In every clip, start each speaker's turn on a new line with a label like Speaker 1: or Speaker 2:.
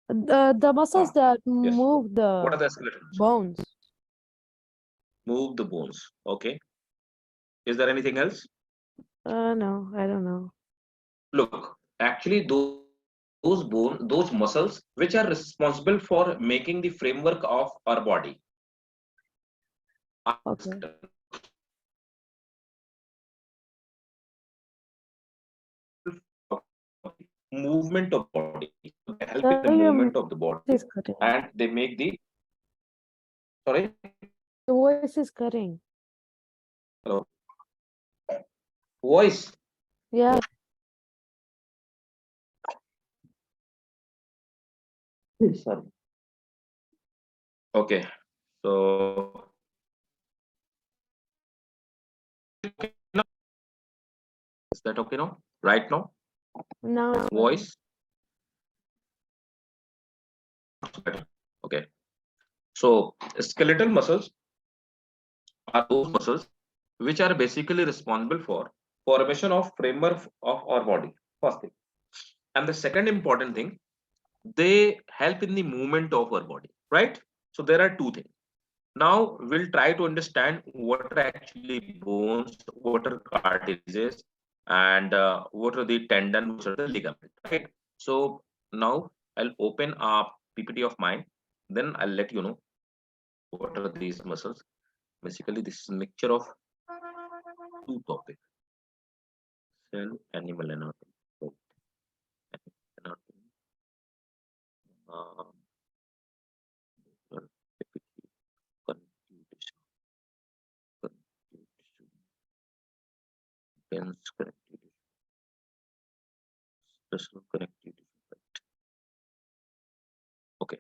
Speaker 1: The muscles
Speaker 2: Ah,
Speaker 1: that
Speaker 2: yes.
Speaker 1: move
Speaker 2: What are
Speaker 1: the
Speaker 2: the skeletal muscles?
Speaker 1: bones.
Speaker 2: Move the bones. Okay. Is there anything else?
Speaker 1: No, I don't know.
Speaker 2: Look, actually, those muscles which are responsible for making the framework of our body are the
Speaker 1: Okay.
Speaker 2: skeletal movement of body. So they help in the
Speaker 1: Sorry, your
Speaker 2: movement of the body,
Speaker 1: voice is cutting.
Speaker 2: and they make the sorry.
Speaker 1: Your voice is cutting.
Speaker 2: Hello, voice.
Speaker 1: Yeah.
Speaker 2: Sorry. Okay, so is that okay now? Right now,
Speaker 1: Now it's better.
Speaker 2: voice better. Okay, so skeletal muscles are those muscles which are basically responsible for formation of framework of our body. First thing, and the second important thing, they help in the movement of our body. Right. So there are two things. Now we'll try to understand what are actually bones, what are cartilages, and what are the tendon, what are the ligament. Right. So now I'll open a PPT of mine. Then I'll let you know what are these muscles. Basically, this is a mixture of two topics: cell, animal anatomy. So, animal anatomy, constitution, constitution, dense connectivity, special connectivity. Okay.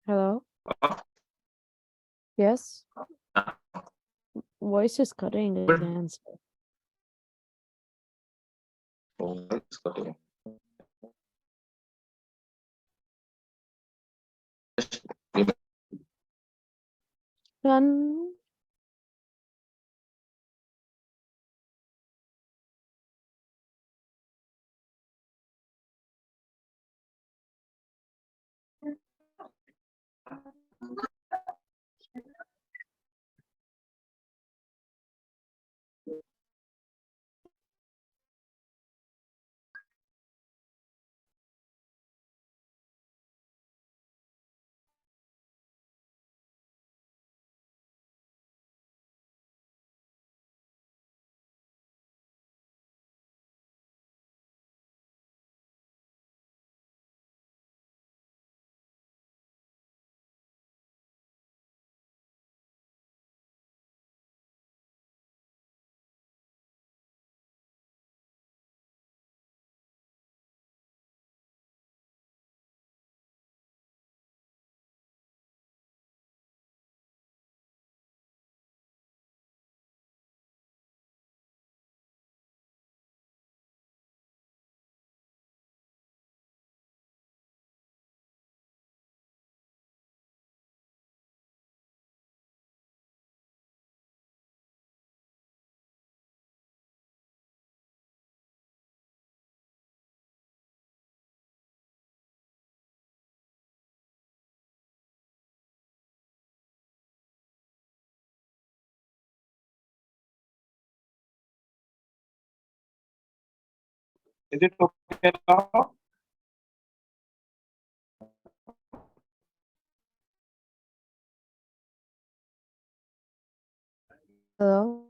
Speaker 1: Hello? Yes? Voice is cutting again. Run.
Speaker 2: Is it okay now?
Speaker 1: Hello?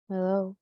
Speaker 1: Hello?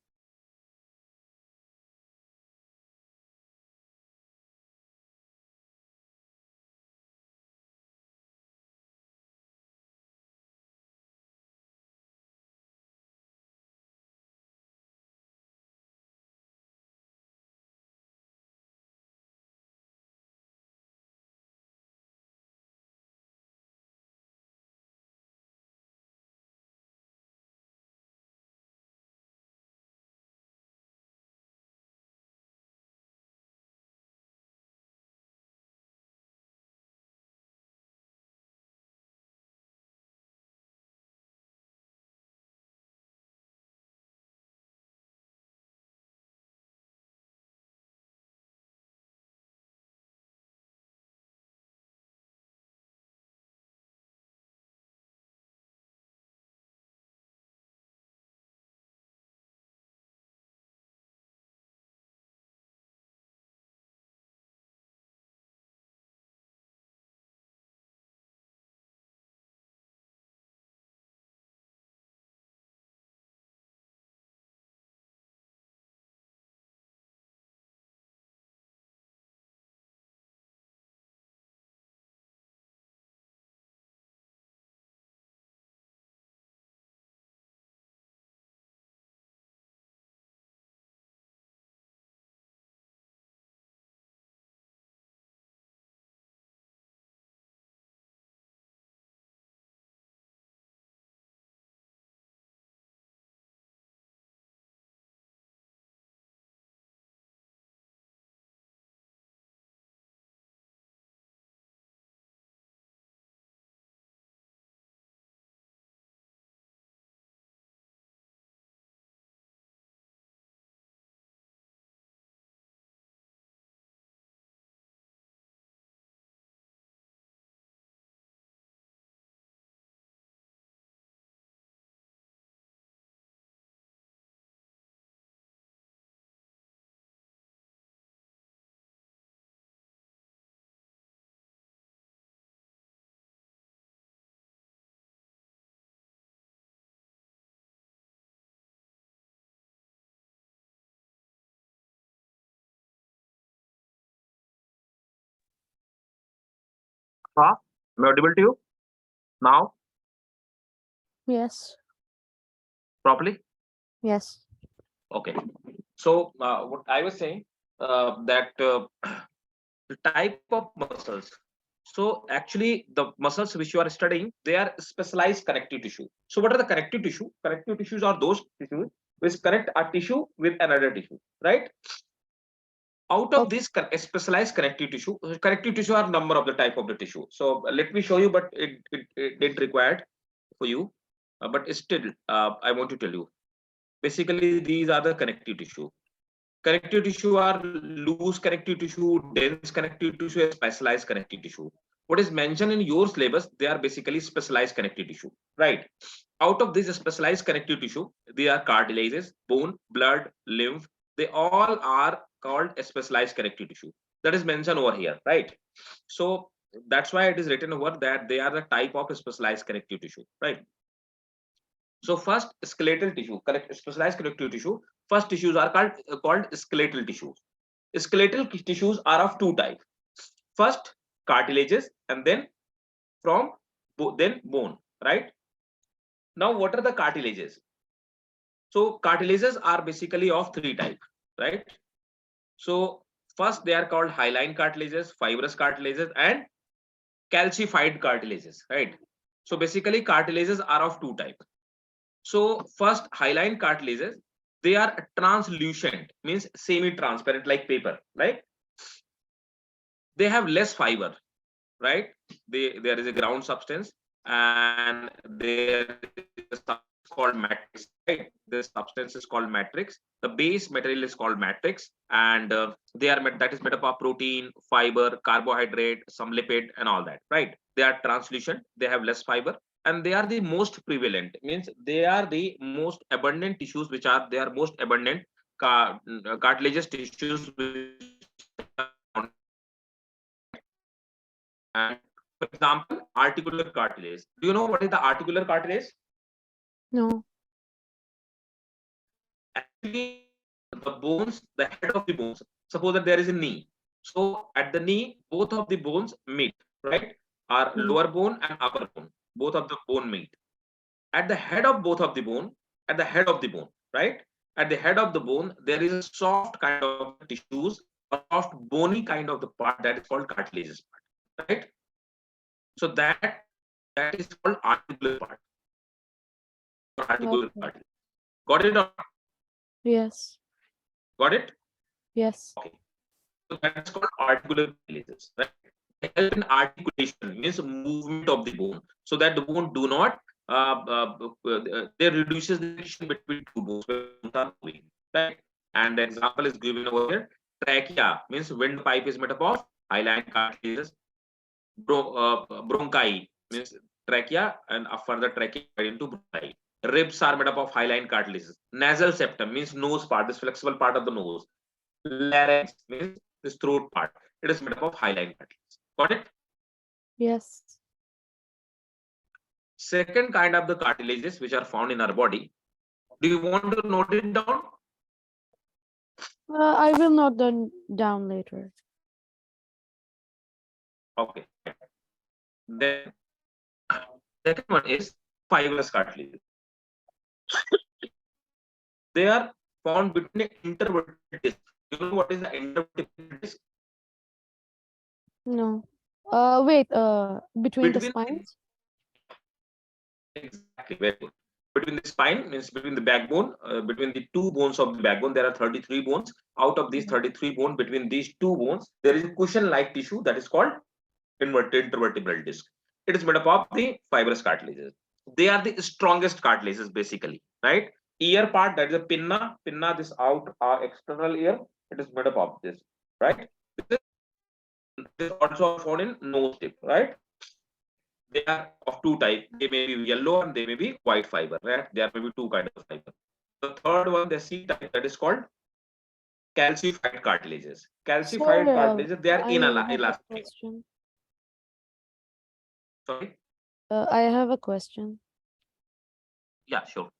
Speaker 2: Huh? Am I audible to you now
Speaker 1: Yes.
Speaker 2: properly?
Speaker 1: Yes.
Speaker 2: Okay. So what I was saying that the type of muscles. So actually, the muscles which you are studying, they are specialized connective tissue. So what are the connective tissue? Connective tissues are those tissues which connect a tissue with another tissue, right? Out of
Speaker 1: Okay.
Speaker 2: this specialized connective tissue are number of the type of the tissue. So let me show you, but it required for you. But still, I want to tell you. Basically, these are the connective tissue. Connective tissue are loose connective tissue, dense connective tissue, and specialized connective tissue. What is mentioned in your syllabus, they are basically specialized connective tissue, right? Out of this specialized connective tissue, they are cartilages, bone, blood, lymph. They all are called specialized connective tissue. That is mentioned over here, right? So that's why it is written over that they are the type of specialized connective tissue, right? So first, skeletal tissue, specialized connective tissue. First tissues are called skeletal tissues. Skeletal tissues are of two types. First, cartilages, and then from then bone. Right now, what are the cartilages? So cartilages are basically of three types. Right. So first, they are called hyaline cartilages, fibrous cartilages, and calcified cartilages. Right. So basically, cartilages are of two types. So first, hyaline cartilages, they are translucent, means semi-transparent like paper, right? They have less fiber, right? There is a ground substance, and there is a substance called matrix, right? This substance is called matrix. The base material is called matrix, and that is made up of protein, fiber, carbohydrate, some lipid, and all that, right? They are translucent. They have less fiber, and they are the most prevalent. Means they are the most abundant tissues, which are they are most abundant cartilaginous tissues which are found in our body, right? And for example, articular cartilage. Do you know what is the articular cartilage?
Speaker 1: No.
Speaker 2: Actually, the bones, the head of the bones. Suppose that there is a knee. So at the knee, both of the bones meet, right? Are
Speaker 1: Mm.
Speaker 2: lower bone and upper bone. Both of the bone meet. At the head of both of the bone, at the head of the bone, right? At the head of the bone, there is a soft kind of tissues, a soft bony kind of the part that is called cartilaginous part, right? So that is called articular part or articular
Speaker 1: Okay.
Speaker 2: cartilage. Got it? Or
Speaker 1: Yes.
Speaker 2: got it?
Speaker 1: Yes.
Speaker 2: Okay. So that is called articular cartilages, right? They help in articulation, means movement of the bone, so that the bone do not they reduces the friction between two bones when bones are moving, right? And the example is given over here. Trachea means windpipe is made up of hyaline cartilages. Bronchi means trachea, and further trachea into bronchi. Ribs are made up of hyaline cartilages. Nasal septum means nose part, this flexible part of the nose. Larynx means this throat part. It is made up of hyaline cartilage. Got it?
Speaker 1: Yes.
Speaker 2: Second kind of the cartilages which are found in our body. Do you want to note it down?
Speaker 1: I will note them down later.
Speaker 2: Okay. Then second one is fibrous cartilages. They are found between the intervertebral disc. You know what is the intervertebral disc?
Speaker 1: No. Wait. Between the
Speaker 2: Between
Speaker 1: spines?
Speaker 2: exactly, very good. Between the spine means between the backbone, between the two bones of the backbone, there are 33 bones. Out of these
Speaker 1: Mhm.
Speaker 2: 33 bones, between these two bones, there is a cushion-like tissue that is called intervertebral disc. It is made up of the fibrous cartilages. They are the strongest cartilages, basically, right? Ear part, that is a pinna, this out external ear, it is made up of this, right? This is also found in nose tip, right? They are of two types. They may be yellow and they may be white fiber, right? There may be two kinds of fiber. The third one, the C type, that is called calcified cartilages.
Speaker 1: Sir,
Speaker 2: Calcified cartilages, they are
Speaker 1: I have a
Speaker 2: inelastic.
Speaker 1: question.
Speaker 2: Sorry?
Speaker 1: I have a question.
Speaker 2: Yeah, sure.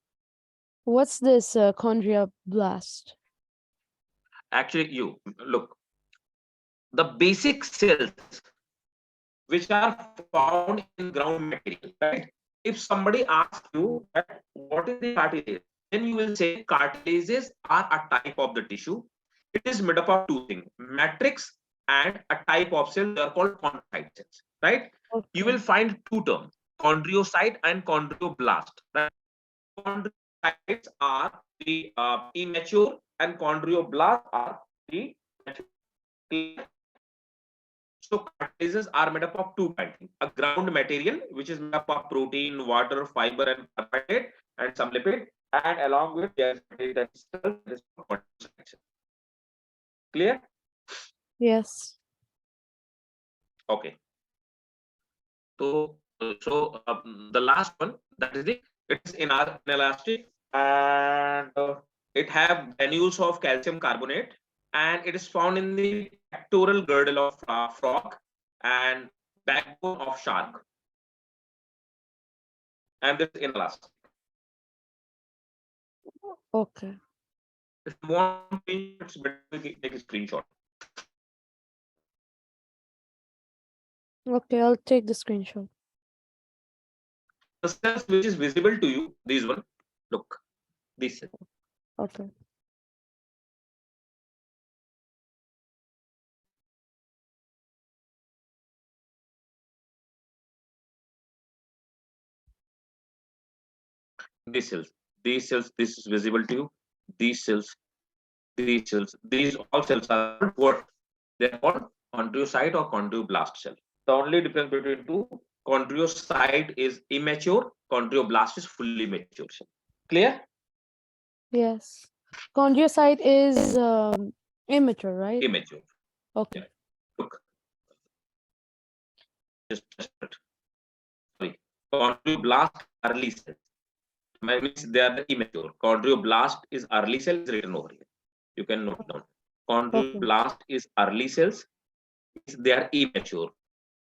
Speaker 1: What's this chondroblast?
Speaker 2: Actually, you look, the basic cells which are found in ground material, right? If somebody asks you that what is the cartilage, then you will say cartilages are a type of the tissue. It is made up of two things, matrix and a type of cell. They are called chondrocyte cells, right? You
Speaker 1: Okay.
Speaker 2: will find two terms, chondriocyte and chondroblast, right? Chondrocytes are the immature and chondroblasts are the mature. Clear? So cartilages are made up of two kind, a ground material which is made up of protein, water, fiber, and carbohydrate, and some lipid, and along with there is material that is cell, that is called chondrocyte. Clear?
Speaker 1: Yes.
Speaker 2: Okay. The last one, that is the, it is inelastic, and it have granules of calcium carbonate, and it is found in the pectoral girdle of frog and backbone of shark, and this is inelastic.
Speaker 1: Okay.
Speaker 2: If you want to screenshot, it's better to take a screenshot.
Speaker 1: Okay, I'll take the screenshot.
Speaker 2: The cells which is visible to you, these one, look, this cell.
Speaker 1: Okay.
Speaker 2: These cells, these cells, this is visible to you. These cells, these cells, these all cells are called what? They are called chondriocyte or chondroblast cell. The only difference between two, chondriocyte is immature, chondroblast is fully mature cell. Clear?
Speaker 1: Yes. Chondriocyte is immature, right?
Speaker 2: Immature.
Speaker 1: Okay.
Speaker 2: Yeah. Look, just sorry. Chondroblast early cells. Means they are the immature. Chondroblast is early cell is written over here. You can note down.
Speaker 1: Okay.
Speaker 2: Chondroblast is early cells, means they are immature,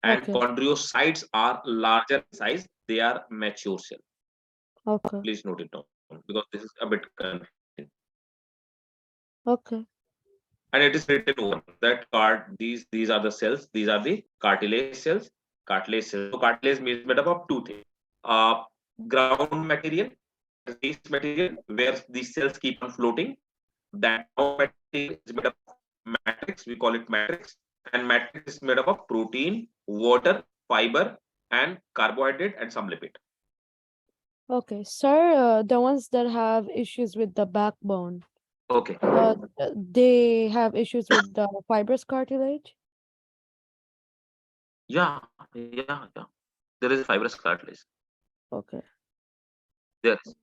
Speaker 2: and
Speaker 1: Okay.
Speaker 2: chondriocytes are larger in size. They are mature cell.
Speaker 1: Okay.
Speaker 2: Please note it down because this is a bit confusing.
Speaker 1: Okay.
Speaker 2: And it is written over that card. These are the cells. These are the cartilage cells. Cartilage cells. So cartilage is made up of two things. Uh, Ground material, this material where these cells keep on floating. That ground material is made up of matrix. We call it matrix, and matrix is made up of protein, water, fiber, and carbohydrate, and some lipid.
Speaker 1: Okay. Sir, the ones that have issues with the backbone,
Speaker 2: Okay.
Speaker 1: they have issues with the fibrous cartilage?
Speaker 2: Yeah. There is fibrous cartilage.
Speaker 1: Okay.
Speaker 2: There is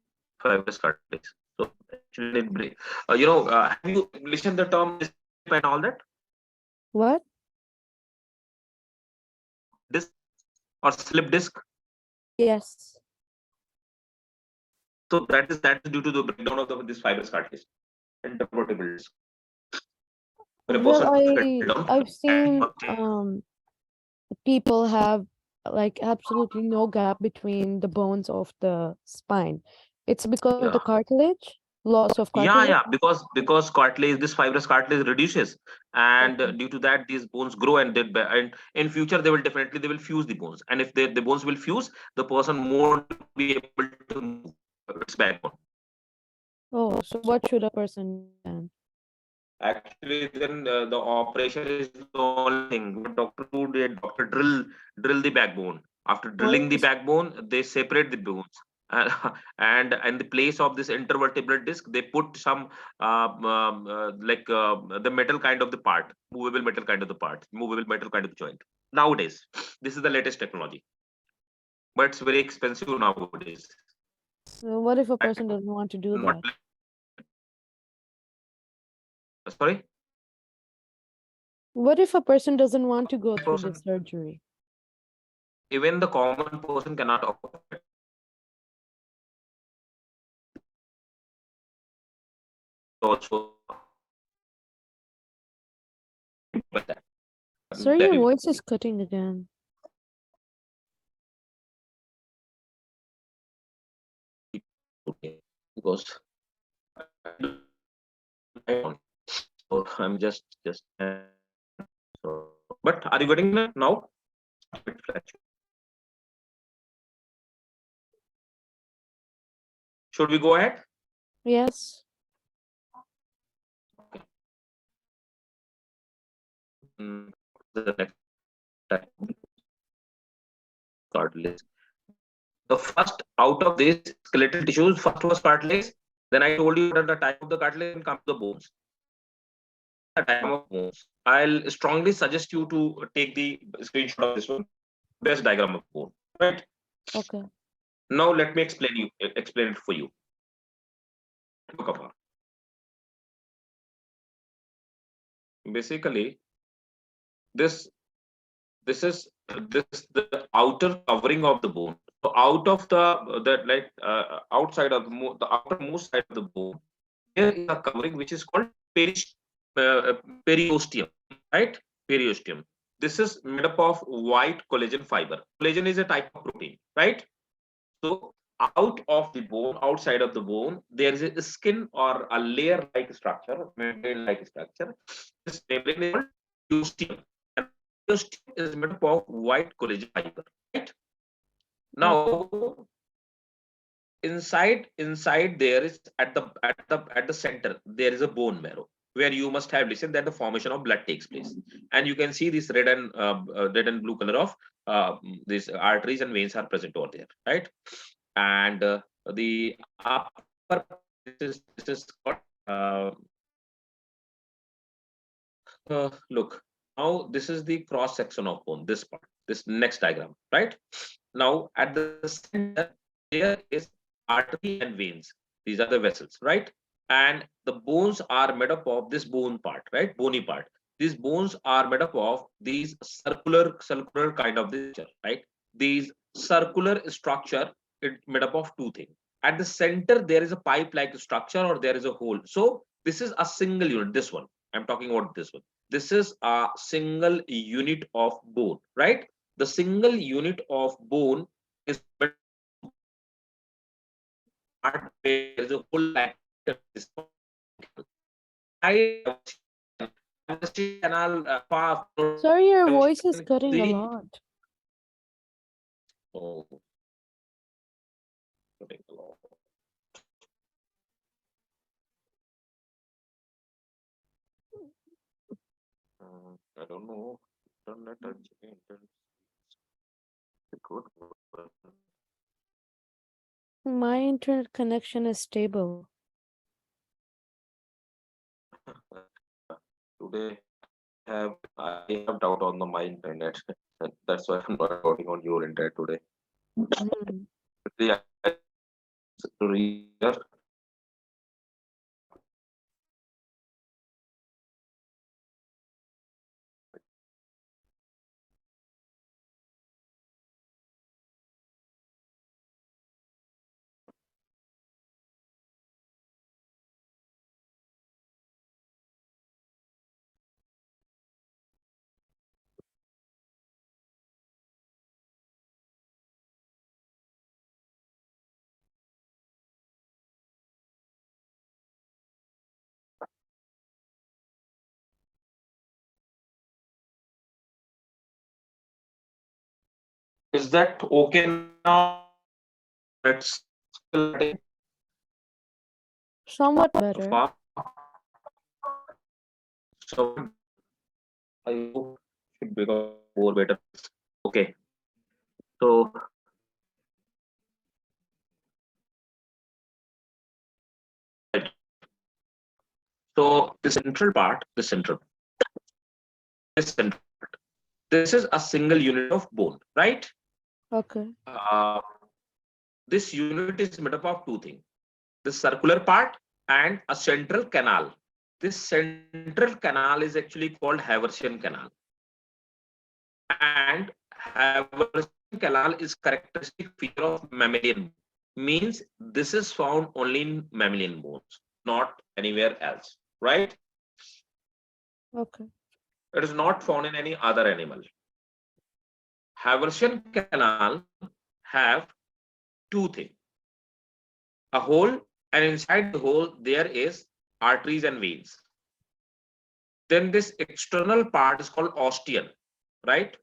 Speaker 2: fibrous cartilage. So actually, need break. Have you listened the term disc and all that?
Speaker 1: What?
Speaker 2: Disc or slip disc.
Speaker 1: Yes.
Speaker 2: So that is due to the breakdown of this fibrous cartilage. Intervertebral disc. When a
Speaker 1: Well,
Speaker 2: person fell down,
Speaker 1: I've seen
Speaker 2: that
Speaker 1: people have like absolutely no gap between the bones of the spine. It's because of
Speaker 2: yeah.
Speaker 1: the cartilage, loss of cartilage.
Speaker 2: Yeah, because cartilage, this fibrous cartilage reduces, and
Speaker 1: Okay.
Speaker 2: due to that, these bones grow, and in future they will fuse the bones, and if the bones will fuse, the person won't be able to move its backbone.
Speaker 1: Oh, so what should a person do then?
Speaker 2: Actually, then the operation is the only thing. What doctor do? They drill the backbone. After
Speaker 1: Why
Speaker 2: drilling the
Speaker 1: is
Speaker 2: backbone, they separate the bones. Uh, and in the place of this intervertebral disc, they put some the metal kind of the part, movable metal kind of the joint. Nowadays, this is the latest technology, but it's very expensive nowadays.
Speaker 1: so what if a
Speaker 2: Back,
Speaker 1: person doesn't want to do
Speaker 2: not
Speaker 1: that?
Speaker 2: sorry.
Speaker 1: What if a person doesn't want to go
Speaker 2: That
Speaker 1: through the
Speaker 2: person,
Speaker 1: surgery?
Speaker 2: even the common person cannot afford it. Also, but that
Speaker 1: Sir, your
Speaker 2: very
Speaker 1: voice is cutting again.
Speaker 2: okay because I don't. So I'm just so, but are you getting it now? Should we go ahead?
Speaker 1: Yes.
Speaker 2: The next type of cartilage. The first out of these skeletal tissues, first was cartilage. Then I told you what are the type of the cartilage and come to the bones. The type of bones. I'll strongly suggest you to take the screenshot of this one. Best diagram of bone. Right.
Speaker 1: Okay.
Speaker 2: Now let me explain it for you. Look up. Basically, this is the outer covering of the bone. So out of outside of the outermost side of the bone, there is a covering which is called periosteum, right? Periosteum. This is made up of white collagen fiber. Collagen is a type of protein, right? So out of the bone, outside of the bone, there is a skin or a layer-like structure, membrane-like structure. This membrane is called periosteum, and periosteum is made up of white collagen fiber, right?
Speaker 1: Okay.
Speaker 2: Now inside there is at the center there is a bone marrow where you must have listened that the formation of blood takes place, and you can see this red and blue color of these arteries and veins are present over there, right? And the upper this is called look, now this is the cross section of bone, this part, this next diagram, right? Now at the center there is artery and veins. These are the vessels, right? And the bones are made up of this bone part, right? Bony part. These bones are made up of these circular kind of structure, right? These circular structure it made up of two things. At the center there is a pipe-like structure or there is a hole. So this is a single unit. This one I'm talking about, this one. This is a single unit of bone, right? The single unit of bone is part where there is a whole canal
Speaker 1: Sorry, your voice is cutting a
Speaker 2: the
Speaker 1: lot.
Speaker 2: oh, I don't know. Internet actually good.
Speaker 1: My internet connection is stable.
Speaker 2: Today I have doubt on my internet. That's why I'm not doubting on your internet today.
Speaker 1: Hmm.
Speaker 2: Yeah, is that okay now? It's still
Speaker 1: Somewhat better.
Speaker 2: far. So I hope it become more better. Okay. So so the central part, this central, this is a single unit of bone, right?
Speaker 1: Okay.
Speaker 2: This unit is made up of two things: the circular part and a central canal. This central canal is actually called Haversian canal, and Haversian canal is characteristic feature of mammalian. Means this is found only in mammalian bones, not anywhere else, right?
Speaker 1: Okay.
Speaker 2: It is not found in any other animal. Haversian canal have two things: a hole, and inside the hole there is arteries and veins. Then this external part is called ostium, right?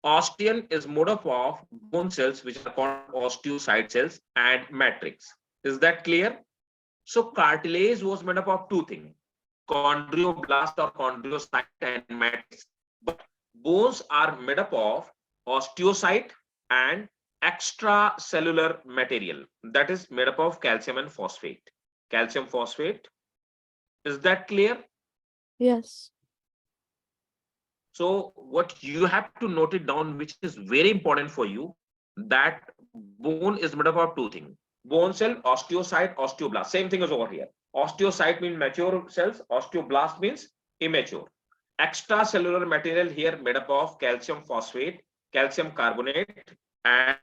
Speaker 2: Osteon is made up of bone cells which are called osteocyte cells and matrix. Is that clear? So cartilage was made up of two things, chondroblast or chondrocyte and matrix. But bones are made up of osteocyte and extracellular material that is made up of calcium and phosphate. Calcium phosphate. Is that clear?
Speaker 1: Yes.
Speaker 2: So what you have to note it down, which is very important for you, that bone is made up of two things. Bone cell, osteocyte, osteoblast. Same thing is over here. Osteocyte means mature cells, osteoblast means immature. Extracellular material here made up of calcium phosphate, calcium carbonate, and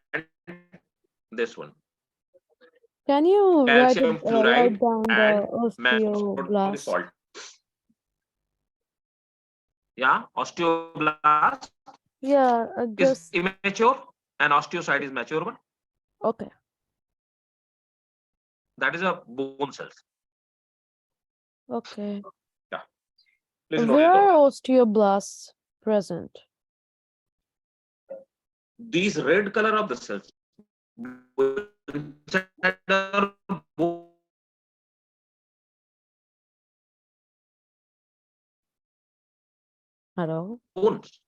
Speaker 2: this one.
Speaker 1: Can you
Speaker 2: Calcium
Speaker 1: write
Speaker 2: fluoride
Speaker 1: down
Speaker 2: and
Speaker 1: the
Speaker 2: the
Speaker 1: osteoblast?
Speaker 2: salt. Yeah, osteoblast
Speaker 1: Yeah,
Speaker 2: is
Speaker 1: just
Speaker 2: immature and osteocyte is mature one.
Speaker 1: okay.
Speaker 2: That is a bone cells.
Speaker 1: Okay.
Speaker 2: Yeah, please note
Speaker 1: Where
Speaker 2: it down.
Speaker 1: are osteoblasts present?
Speaker 2: These red color of the cells
Speaker 1: Hello?
Speaker 2: bones.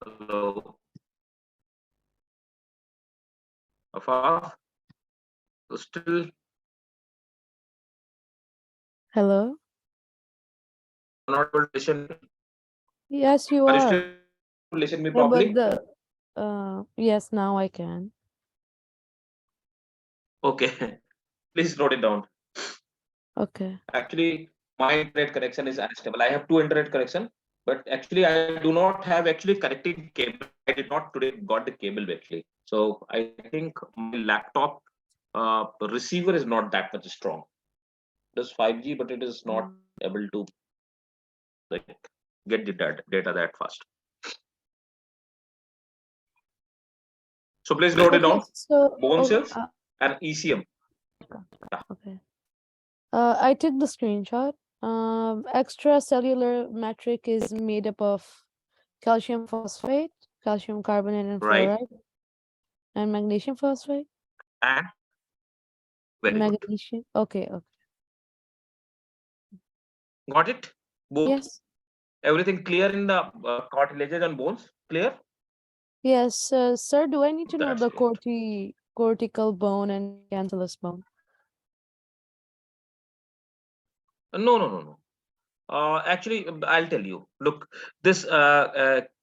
Speaker 2: Hello, Affaf, still
Speaker 1: Hello?
Speaker 2: not able to listen.
Speaker 1: Yes, you
Speaker 2: Are you
Speaker 1: are.
Speaker 2: still able to listen me
Speaker 1: Yeah, but
Speaker 2: properly?
Speaker 1: the yes, now I can.
Speaker 2: Okay, please note it down.
Speaker 1: Okay.
Speaker 2: Actually, my internet connection is unstable. I have two internet connection, but actually I do not have actually connecting cable. I did not today got the cable actually. So I think my laptop receiver is not that much strong. It is 5G, but it is not able to like get the data that fast. So please note it
Speaker 1: Okay,
Speaker 2: down.
Speaker 1: so
Speaker 2: Bone cells and ECM. Yeah,
Speaker 1: okay. I took the screenshot. Extracellular matrix is made up of calcium phosphate, calcium carbonate and
Speaker 2: right.
Speaker 1: fluoride, and magnesium phosphate.
Speaker 2: And very good.
Speaker 1: Magnesium. Okay, okay.
Speaker 2: Got it? Both.
Speaker 1: Yes.
Speaker 2: Everything clear in the cartilages and bones? Clear?
Speaker 1: Yes, sir, do I need to know
Speaker 2: That's
Speaker 1: the
Speaker 2: great.
Speaker 1: cortical bone and cancellous bone?
Speaker 2: No, no, no, no. Actually, I'll tell you. Look, this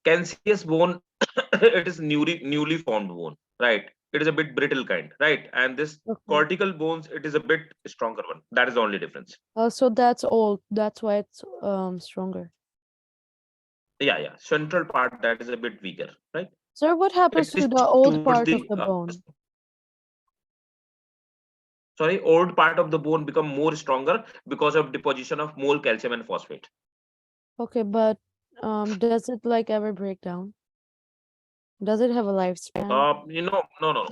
Speaker 2: cancellous bone, it is newly formed bone, right? It is a bit brittle kind, right? And this
Speaker 1: Okay.
Speaker 2: cortical bones, it is a bit stronger one. That is the only difference.
Speaker 1: So that's old. That's why it's stronger.
Speaker 2: Yeah, yeah. Central part that is a bit weaker, right?
Speaker 1: Sir, what happens
Speaker 2: It
Speaker 1: to
Speaker 2: is
Speaker 1: the old
Speaker 2: towards
Speaker 1: part of
Speaker 2: the
Speaker 1: the bone?
Speaker 2: sorry, old part of the bone become more stronger because of deposition of more calcium and phosphate.
Speaker 1: Okay, but does it like ever break down? Does it have a lifespan?
Speaker 2: No, no, no.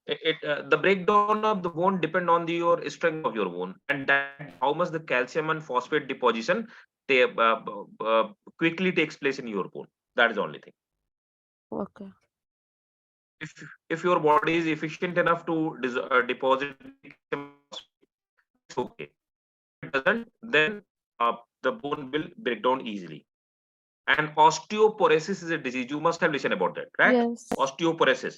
Speaker 2: The breakdown of the bone depend on your strength of your bone, and that how much the calcium and phosphate deposition they, quickly takes place in your bone. That is the only thing.
Speaker 1: Okay.
Speaker 2: If if your body is efficient enough to deposit calcium and phosphate, it's okay. If it doesn't, then the bone will break down easily. And osteoporosis is a disease. You must have listened about that, right?
Speaker 1: Yes.
Speaker 2: Osteoporosis,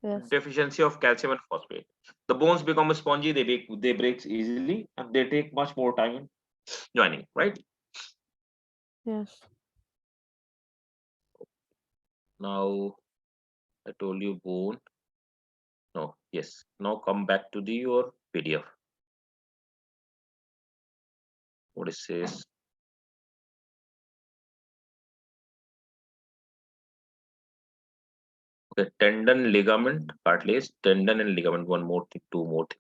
Speaker 1: Yes.
Speaker 2: deficiency of calcium and phosphate. The bones become spongy, they break easily, and they take much more time in joining, right?
Speaker 1: Yes.
Speaker 2: Now I told you bone. No, yes. Now come back to the your PDF. What it says. Okay, tendon, ligament, cartilage, tendon and ligament. One more thing, two more thing.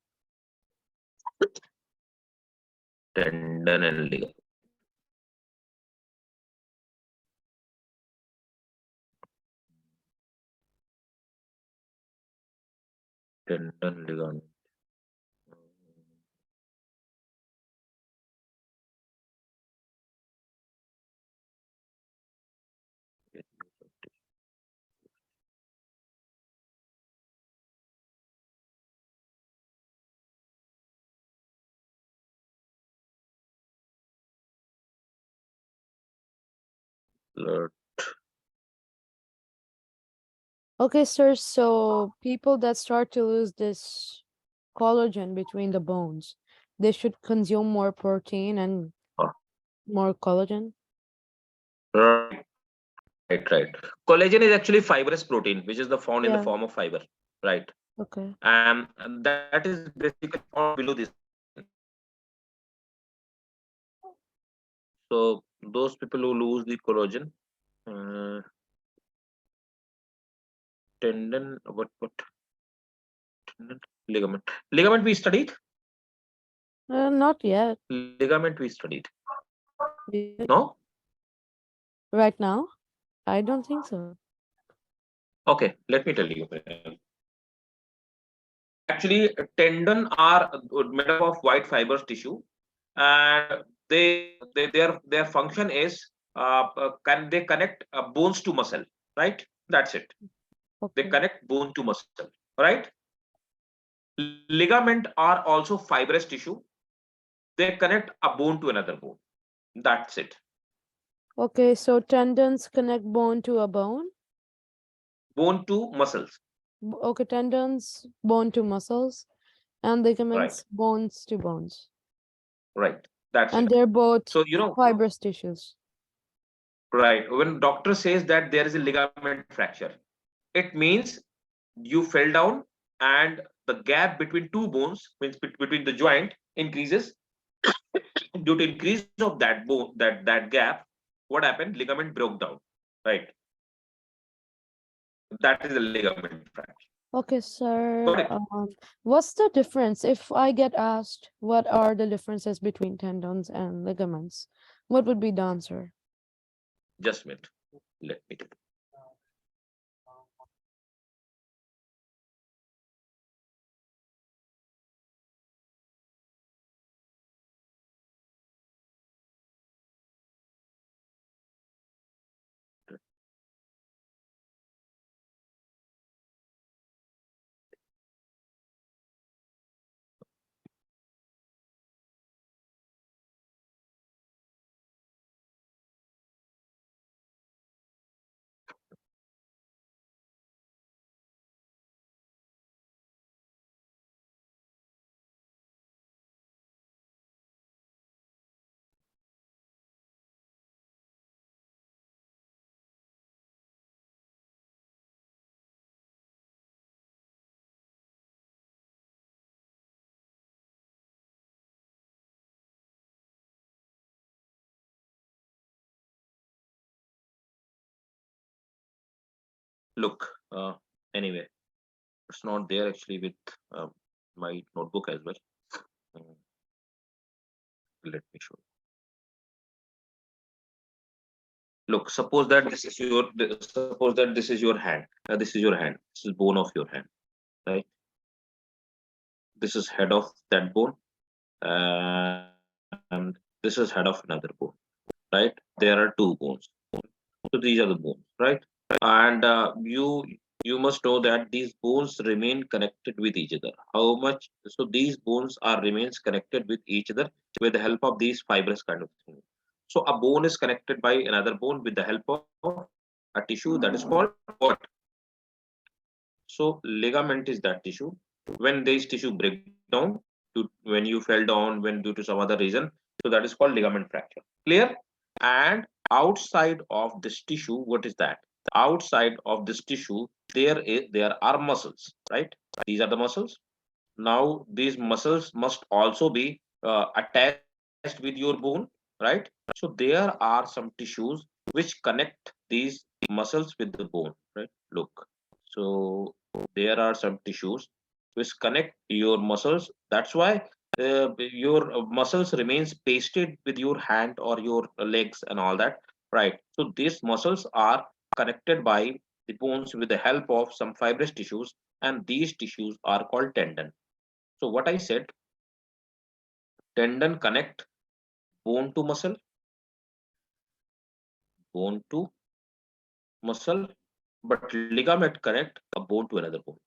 Speaker 2: Tendon and ligament. Tendon, ligament. Blood.
Speaker 1: Okay, sir. So people that start to lose this collagen between the bones, they should consume more protein and
Speaker 2: Ah,
Speaker 1: more collagen.
Speaker 2: right, right. Collagen is actually fibrous protein, which is the found in the
Speaker 1: Yeah.
Speaker 2: form of fiber, right?
Speaker 1: Okay.
Speaker 2: And that is basically found below this. So those people who lose the collagen, uh, tendon, what tendon, ligament, ligament we studied,
Speaker 1: Not yet.
Speaker 2: ligament we studied.
Speaker 1: We did.
Speaker 2: No,
Speaker 1: Right now, I don't think so.
Speaker 2: okay. Let me tell you. Actually, tendon are made up of white fibrous tissue, and their function is can they connect bones to muscle, right? That's it. They
Speaker 1: Okay.
Speaker 2: connect bone to muscle, right? Ligament are also fibrous tissue. They connect a bone to another bone. That's it.
Speaker 1: Okay, so tendons connect bone to a bone.
Speaker 2: Bone to muscles,
Speaker 1: Okay, tendons, bone to muscles, and
Speaker 2: right?
Speaker 1: ligaments, bones to bones.
Speaker 2: Right. That's
Speaker 1: And
Speaker 2: it.
Speaker 1: they're both
Speaker 2: So
Speaker 1: fibrous tissues.
Speaker 2: right, when doctor says that there is a ligament fracture, it means you fell down and the gap between two bones, means between the joint, increases. Due to increase of that bone, that gap, what happened? Ligament broke down, right? That is a ligament fracture.
Speaker 1: Okay,
Speaker 2: Got
Speaker 1: sir.
Speaker 2: it?
Speaker 1: What's the difference if I get asked what are the differences between tendons and ligaments? What would be the answer?
Speaker 2: Just a minute. Let me do it. Look, anyway, it's not there actually with uh, my notebook as well. Mm, let me show. Look, suppose that this is your suppose that this is your hand. This is your hand. This is bone of your hand, right? This is head of that bone, and this is head of another bone, right? There are two bones. So these are the bones, right? And you must know that these bones remain connected with each other. How much? So these bones are remains connected with each other with the help of these fibrous kind of things. So a bone is connected by another bone with the help of a tissue that is called what? So ligament is that tissue. When this tissue break down, when you fell down, when due to some other reason, so that is called ligament fracture. Clear? And outside of this tissue, what is that? Outside of this tissue, there are muscles, right? These are the muscles. Now these muscles must also be attached with your bone, right? So there are some tissues which connect these muscles with the bone, right? Look, so there are some tissues which connect your muscles. That's why your muscles remains pasted with your hand or your legs and all that, right? So these muscles are connected by the bones with the help of some fibrous tissues, and these tissues are called tendon. So what I said, tendon connect bone to muscle, bone to muscle, but ligament connect a bone to another bone.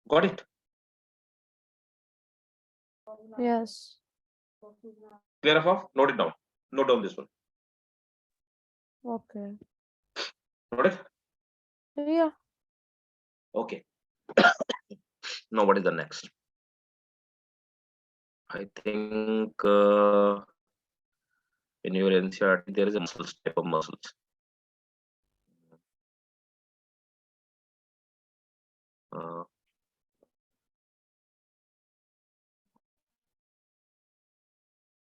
Speaker 2: Got it?
Speaker 1: Yes.
Speaker 2: Clear enough? Note it down. Note down this one.
Speaker 1: Okay.
Speaker 2: Note it?
Speaker 1: Yeah.
Speaker 2: Okay. Now what is the next? I think in your NCRT there is a muscles type of muscles. Uh,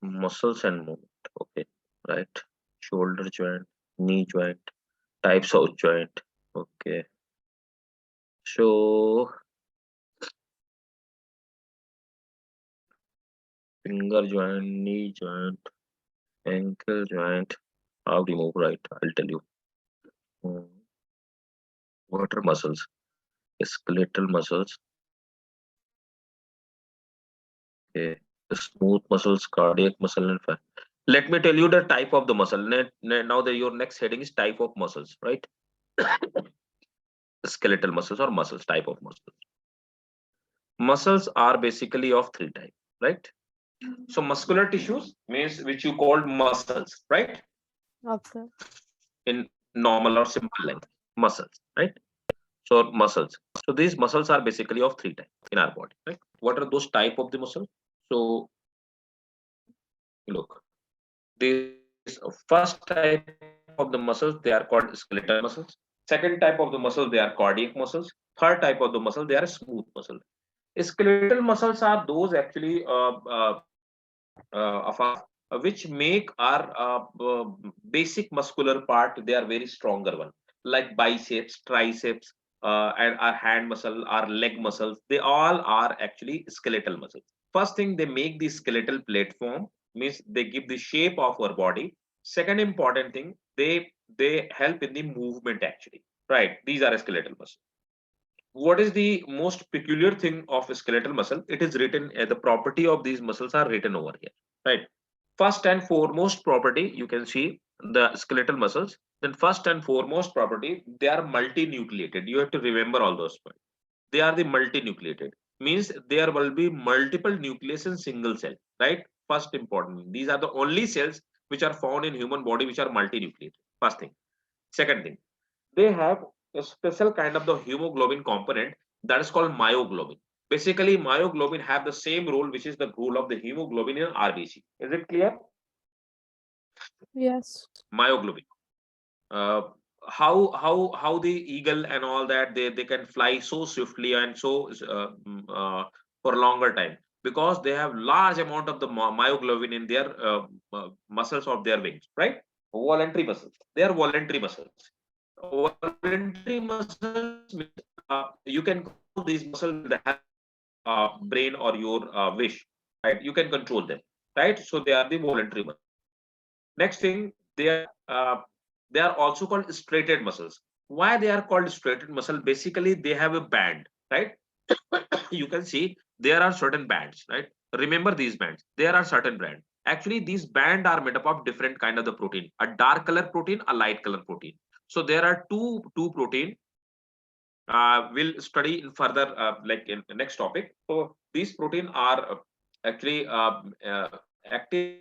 Speaker 2: Muscles and movement. Okay, right. Shoulder joint, knee joint, types of joint. Okay. So finger joint, knee joint, ankle joint. How do you move, right? I'll tell you. Mm, what are muscles? Skeletal muscles. Okay. The smooth muscles, cardiac muscle, and fat. Let me tell you the type of the muscle. Now your next heading is type of muscles, right? Skeletal muscles or muscles, type of muscles. Muscles are basically of three types, right? So muscular tissues means which you called muscles, right?
Speaker 1: Okay.
Speaker 2: In normal or simple language, muscles, right? So muscles. So these muscles are basically of three types in our body, right? What are those type of the muscle? So look, this first type of the muscles, they are called skeletal muscles. Second type of the muscle, they are cardiac muscles. Third type of the muscle, they are smooth muscle. Skeletal muscles are those actually Affaf, which make our basic muscular part, they are very stronger one, like biceps, triceps, and our hand muscle, our leg muscles, they all are actually skeletal muscles. First thing, they make the skeletal platform, means they give the shape of our body. Second important thing, they help in the movement actually, right? These are skeletal muscles. What is the most peculiar thing of a skeletal muscle? It is written, the property of these muscles are written over here, right? First and foremost property, you can see the skeletal muscles. Then first and foremost property, they are multinucleated. You have to remember all those points. They are the multinucleated, means there will be multiple nucleus in single cell, right? First important, these are the only cells which are found in human body which are multinucleated. First thing. Second thing, they have a special kind of the hemoglobin component that is called myoglobin. Basically, myoglobin have the same role which is the role of the hemoglobin in RBC. Is it clear?
Speaker 1: Yes.
Speaker 2: Myoglobin. Uh, how the eagle and all that, they can fly so swiftly and so for a longer time, because they have large amount of the myoglobin in their muscles of their wings, right? Voluntary muscles. They are voluntary muscles. Voluntary muscles means you can control these muscles with the help of your brain or your wish, right? You can control them, right? So they are the voluntary muscles. Next thing, they are also called striated muscles. Why they are called striated muscle? Basically, they have a band, right? You can see there are certain bands, right? Remember these bands. There are certain bands. Actually, these bands are made up of different kind of the protein. A dark color protein, a light color protein. So there are two protein. We'll study in further, like in the next topic. So these protein are actually actin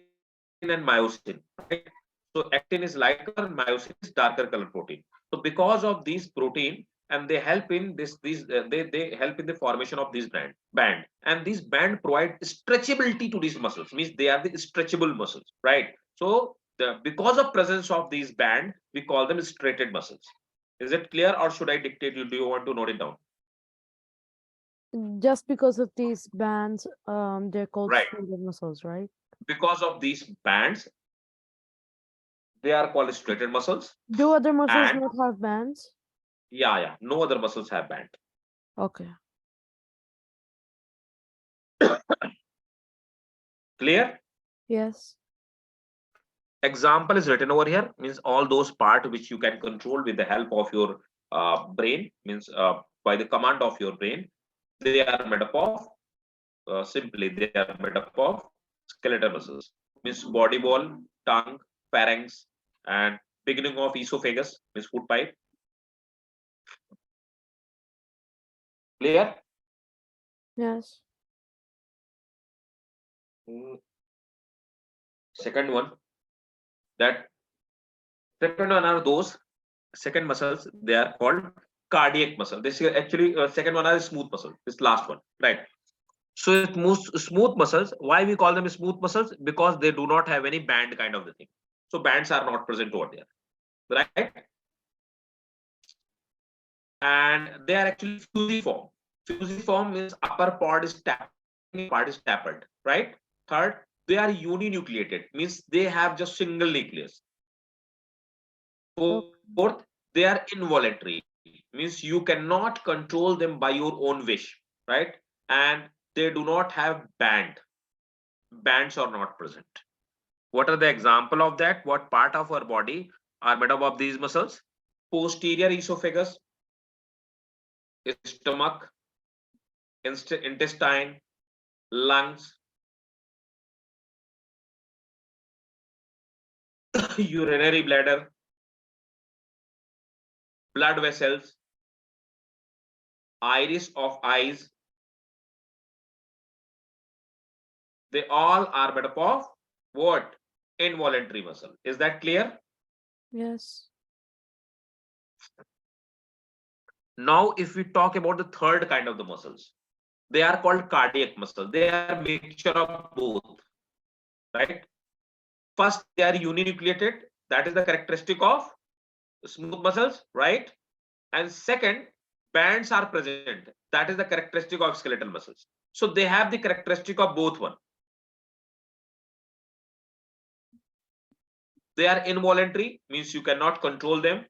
Speaker 2: and myosin, right? So actin is lighter, myosin is darker color protein. So because of these protein, and they help in they help in the formation of this band, and this band provide stretchability to these muscles, means they are the stretchable muscles, right? So because of presence of these band, we call them striated muscles. Is it clear, or should I dictate you? Do you want to note it down?
Speaker 1: Just because of these bands, they're called
Speaker 2: Right.
Speaker 1: striated muscles, right?
Speaker 2: Because of these bands, they are called striated muscles.
Speaker 1: Do other muscles
Speaker 2: And
Speaker 1: not have bands?
Speaker 2: yeah, no other muscles have band.
Speaker 1: Okay.
Speaker 2: Clear?
Speaker 1: Yes.
Speaker 2: Example is written over here, means all those part which you can control with the help of your brain, means by the command of your brain. They are made up of simply they are made up of skeletal muscles, means body wall, tongue, pharynx, and beginning of esophagus, means food pipe. Clear?
Speaker 1: Yes.
Speaker 2: Second one, that second one are those second muscles, they are called cardiac muscle. This is actually second one are smooth muscle, this last one, right? So it moves smooth muscles. Why we call them smooth muscles? Because they do not have any band kind of the thing. So bands are not present over there, right? And they are actually fusiform. Fusiform means upper part is tapered, right? Third, they are uninucleated, means they have just single nucleus.
Speaker 1: Okay.
Speaker 2: Fourth, they are involuntary, means you cannot control them by your own wish, right? And they do not have bands are not present. What are the example of that? What part of our body are made up of these muscles? Posterior esophagus, stomach, intestine, lungs, urinary bladder, blood vessels, iris of eyes. They all are made up of what? Involuntary muscle. Is that clear?
Speaker 1: Yes.
Speaker 2: Now, if we talk about the third kind of the muscles, they are called cardiac muscles. They are mixture of both, right? First, they are uninucleated. That is the characteristic of smooth muscles, right? And second, bands are present. That is the characteristic of skeletal muscles. So they have the characteristic of both one. They are involuntary, means you cannot control them.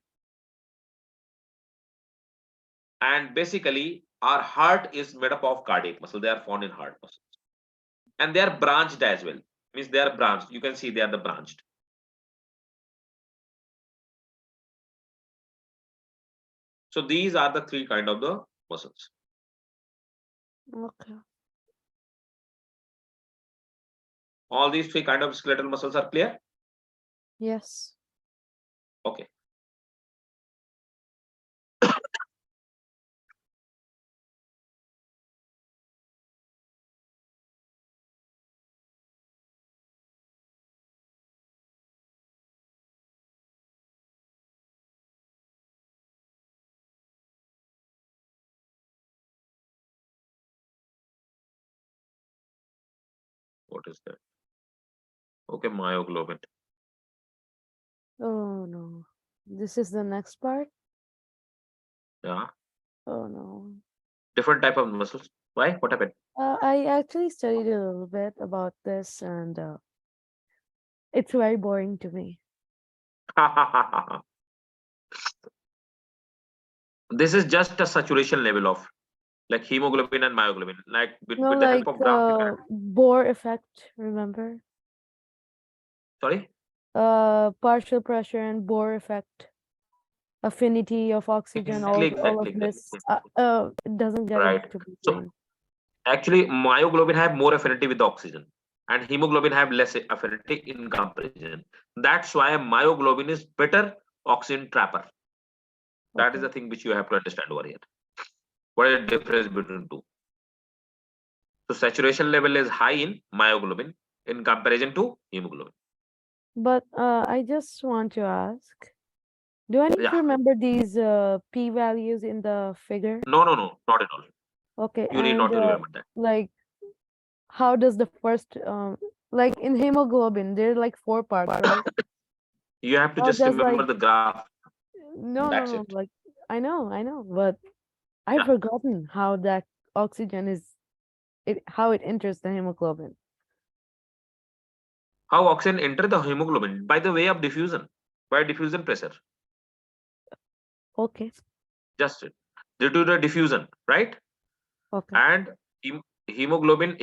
Speaker 2: And basically, our heart is made up of cardiac muscle. They are found in heart muscles. And they are branched as well. Means they are branched. You can see they are the branched. So these are the three kind of the muscles.
Speaker 1: Okay.
Speaker 2: All these three kind of skeletal muscles are clear.
Speaker 1: Yes.
Speaker 2: Okay. What is that? Okay, myoglobin.
Speaker 1: Oh no. This is the next part?
Speaker 2: Yeah.
Speaker 1: Oh no.
Speaker 2: Different type of muscles. Why? What happened?
Speaker 1: I actually studied a little bit about this, and it's very boring to me.
Speaker 2: This is just a saturation level of like hemoglobin and myoglobin. Like
Speaker 1: No,
Speaker 2: with the help
Speaker 1: like
Speaker 2: of graph, you can.
Speaker 1: Bohr effect, remember?
Speaker 2: Sorry.
Speaker 1: Partial pressure and Bohr effect, affinity of oxygen,
Speaker 2: Exactly,
Speaker 1: all
Speaker 2: exactly,
Speaker 1: of
Speaker 2: exactly,
Speaker 1: this.
Speaker 2: exactly.
Speaker 1: It doesn't get
Speaker 2: Right.
Speaker 1: into
Speaker 2: So
Speaker 1: between.
Speaker 2: actually, myoglobin have more affinity with the oxygen, and hemoglobin have less affinity in comparison. That's why myoglobin is better oxygen trapper. That is
Speaker 1: Okay.
Speaker 2: the thing which you have to understand over here. What is the difference between two? So saturation level is high in myoglobin in comparison to hemoglobin.
Speaker 1: But I just want to ask, do I need to
Speaker 2: Yeah.
Speaker 1: remember these p values in the figure?
Speaker 2: No, no, no, not at all.
Speaker 1: Okay,
Speaker 2: You need
Speaker 1: and
Speaker 2: not to remember that.
Speaker 1: like how does the first like in hemoglobin there are like four parts, right?
Speaker 2: You have to
Speaker 1: How
Speaker 2: just
Speaker 1: does
Speaker 2: remember
Speaker 1: like
Speaker 2: the graph.
Speaker 1: no
Speaker 2: That's
Speaker 1: no
Speaker 2: it.
Speaker 1: no like I know, but
Speaker 2: Yeah.
Speaker 1: I've forgotten how that oxygen is it how it enters the hemoglobin.
Speaker 2: How oxygen enter the hemoglobin? By the way of diffusion, by diffusion pressure.
Speaker 1: Okay,
Speaker 2: Just due to the diffusion, right?
Speaker 1: okay.
Speaker 2: And hemoglobin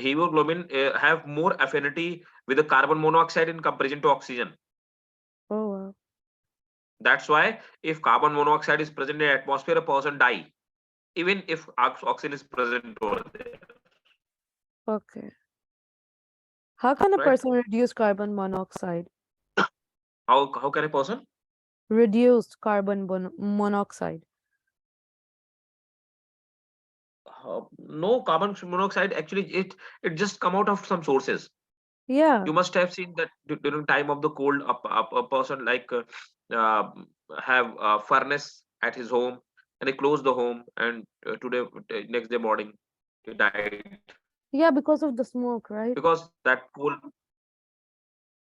Speaker 2: have more affinity with the carbon monoxide in comparison to oxygen.
Speaker 1: Oh wow.
Speaker 2: That's why if carbon monoxide is present in the atmosphere, a person die, even if oxygen is present over there,
Speaker 1: Okay. How can a
Speaker 2: right?
Speaker 1: person reduce carbon monoxide?
Speaker 2: How can a person?
Speaker 1: Reduce monoxide.
Speaker 2: No, carbon monoxide actually it just come out of some sources.
Speaker 1: Yeah.
Speaker 2: You must have seen that during time of the cold, a person like uh, have a furnace at his home, and he closed the home, and today next day morning he died
Speaker 1: Yeah, because of the smoke, right?
Speaker 2: because that coal.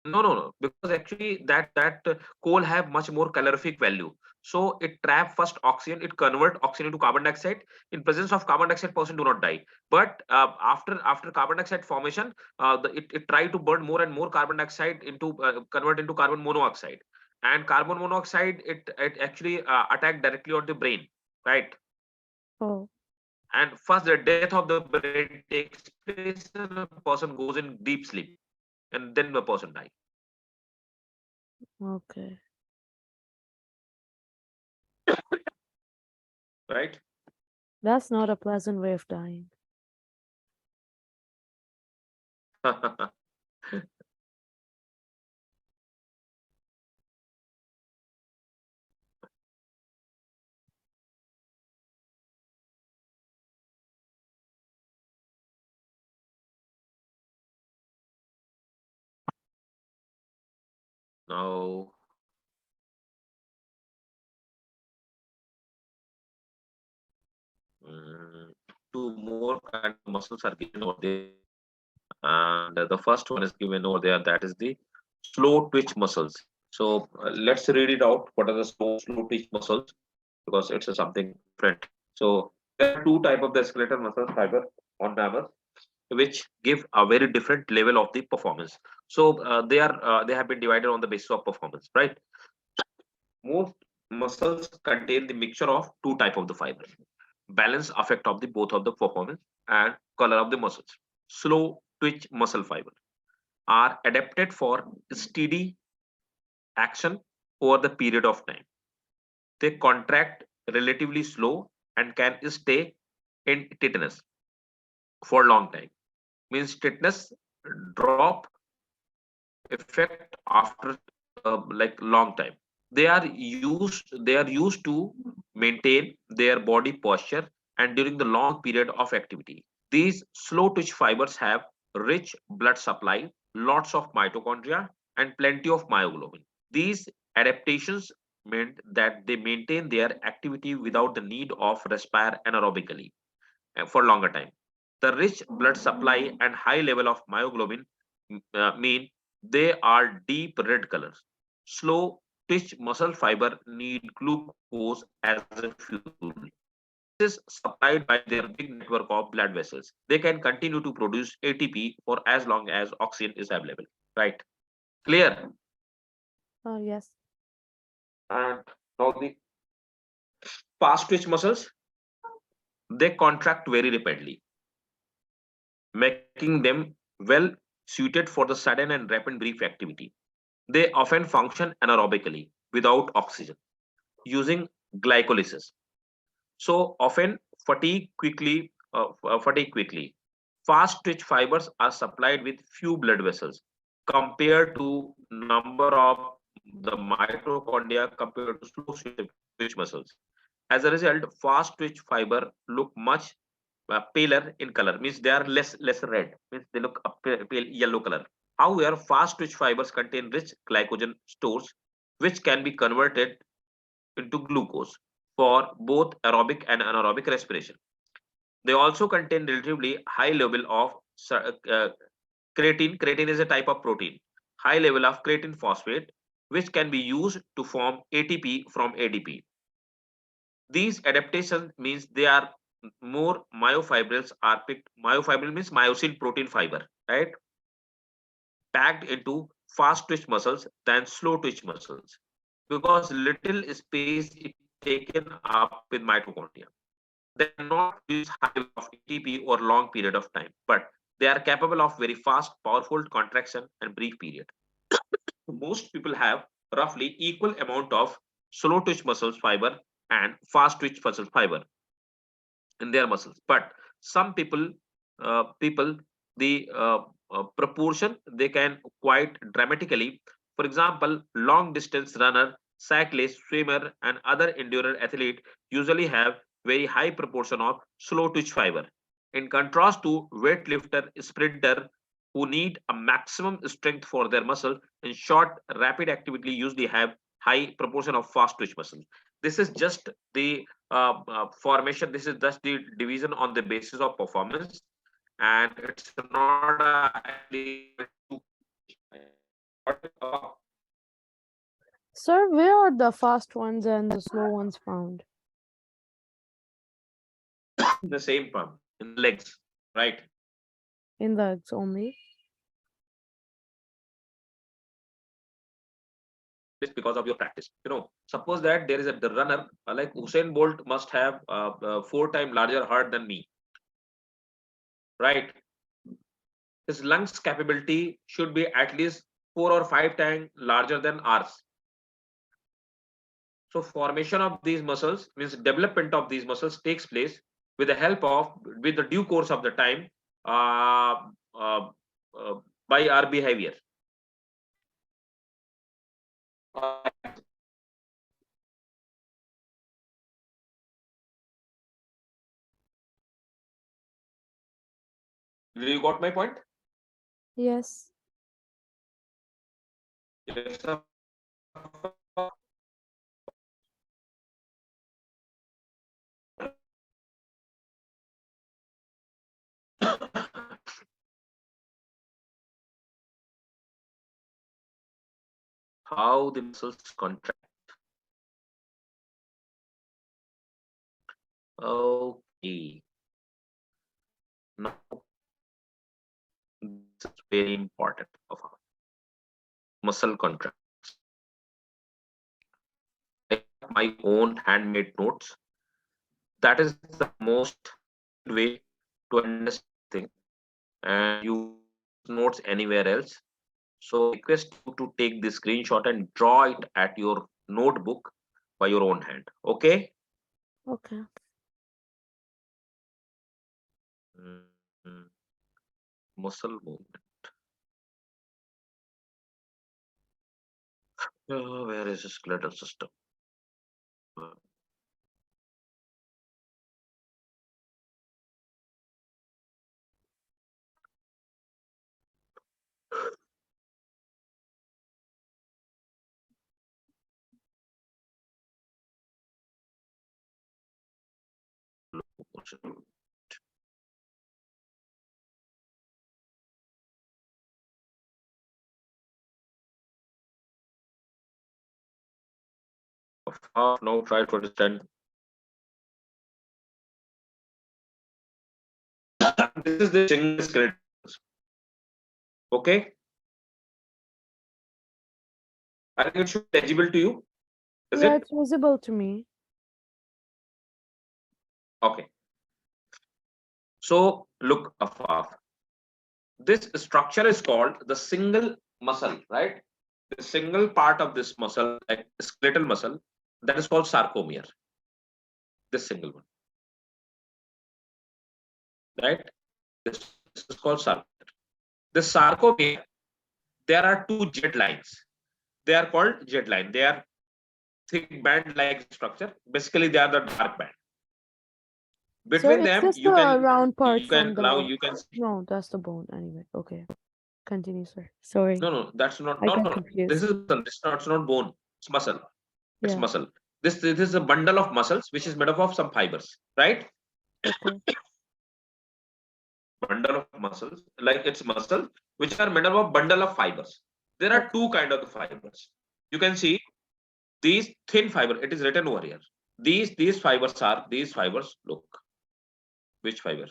Speaker 2: No, no, no. Because actually that coal have much more calorific value. So it trap first oxygen, it convert oxygen into carbon dioxide. In presence of carbon dioxide, person do not die. But after carbon dioxide formation, it try to burn more and more carbon dioxide into convert into carbon monoxide. And carbon monoxide it actually attack directly on the brain, right?
Speaker 1: Oh,
Speaker 2: And first the death of the brain takes place, and a person goes in deep sleep, and then the person die,
Speaker 1: okay.
Speaker 2: right?
Speaker 1: That's not a pleasant way of dying.
Speaker 2: Now, two more kind of muscles are given over there, and the first one is given over there. That is the slow twitch muscles. So let's read it out. What are the slow twitch muscles? Because it's a something different. So there are two type of the skeletal muscles fiber on mammals, which give a very different level of the performance. So they have been divided on the basis of performance, right? Most muscles contain the mixture of two type of the fiber. Balance effect of the both of the performance and color of the muscles. Slow twitch muscle fiber are adapted for steady action over the period of time. They contract relatively slow and can stay in tetanus for long time. Means tetanus drop effect after like long time. They are used to maintain their body posture and during the long period of activity. These slow twitch fibers have rich blood supply, lots of mitochondria, and plenty of myoglobin. These adaptations meant that they maintain their activity without the need of respire anaerobically for longer time. The rich blood supply and high level of myoglobin mean they are deep red colors. Slow twitch muscle fiber need glucose as a fuel. This is supplied by their big network of blood vessels. They can continue to produce ATP for as long as oxygen is available. Right? Clear?
Speaker 1: Oh, yes.
Speaker 2: And now the fast twitch muscles, they contract very rapidly, making them well suited for the sudden and rapid brief activity. They often function anaerobically without oxygen using glycolysis. So often fatigue quickly. Fast twitch fibers are supplied with few blood vessels compared to number of the mitochondria compared to slow twitch muscles. As a result, fast twitch fiber look much paler in color. Means they are less red. Means they look a pale yellow color. However, fast twitch fibers contain rich glycogen stores, which can be converted into glucose for both aerobic and anaerobic respiration. They also contain relatively high level of creatine. Creatine is a type of protein. High level of creatine phosphate, which can be used to form ATP from ADP. These adaptations means they are more myofibrils are picked. Myofibril means myosin protein fiber, right? Packed into fast twitch muscles than slow twitch muscles because little space is taken up with mitochondria. They cannot produce high level of ATP or long period of time, but they are capable of very fast, powerful contraction and brief period. Most people have roughly equal amount of slow twitch muscles fiber and fast twitch muscle fiber in their muscles, but some people the proportion they can quite dramatically. For example, long distance runner, cyclist, swimmer and other endurance athlete usually have very high proportion of slow twitch fiber, in contrast to weightlifter, sprinter, who need a maximum strength for their muscle, and short rapid activity usually have high proportion of fast twitch muscle. This is just the formation. This is just the division on the basis of performance, and it's not actually
Speaker 1: Sir, where are the fast ones and the slow ones found?
Speaker 2: the same pump in the legs, right?
Speaker 1: In legs only?
Speaker 2: This because of your practice. Suppose that there is a the runner like Usain Bolt must have 4 times larger heart than me, right? His lungs capability should be at least 4 or 5 times larger than ours. So formation of these muscles means development of these muscles takes place with the help of with the due course of the time, uh, uh, uh, by our behavior. Did you got my point?
Speaker 1: Yes.
Speaker 2: Yes. How the muscles contract. Okay. Now this is very important of muscle contracts. I have my own handmade notes. That is the most way to understand thing, and you won't get these notes anywhere else. So I request you to take the screenshot and draw it at your notebook by your own hand. Okay.
Speaker 1: Okay.
Speaker 2: Mm, muscle movement. Where is the skeletal system? Uh, Affaf, now try to understand. This is the single skeleton. Okay. I think it should be legible to you. Is
Speaker 1: Yeah,
Speaker 2: it?
Speaker 1: it's visible to me.
Speaker 2: Okay. So look, Affaf. This structure is called the single muscle, right? The single part of this muscle, like skeletal muscle, that is called sarcomere. This single one, right? This is called sarcomere. The sarcomere, there are two jet lines. They are called jet line. They are thick band like structure. Basically, they are the dark band.
Speaker 1: Sir,
Speaker 2: Between
Speaker 1: is
Speaker 2: them,
Speaker 1: this the round part from the...
Speaker 2: you can see
Speaker 1: No, that's the bone anyway. Okay. continue, sir. Sorry,
Speaker 2: No, that's not.
Speaker 1: I
Speaker 2: No,
Speaker 1: got
Speaker 2: no. This
Speaker 1: confused.
Speaker 2: is muscle. This is not bone. It's muscle. It's
Speaker 1: Yeah.
Speaker 2: muscle. This is a bundle of muscles which is made up of some fibers, right?
Speaker 1: Okay.
Speaker 2: Bundle of muscles, like it's muscle, which are made up of bundle of fibers. There are
Speaker 1: Okay.
Speaker 2: two kind of the fibers. You can see these thin fiber. It is written over here. These fibers are these fibers. Look, which fiber?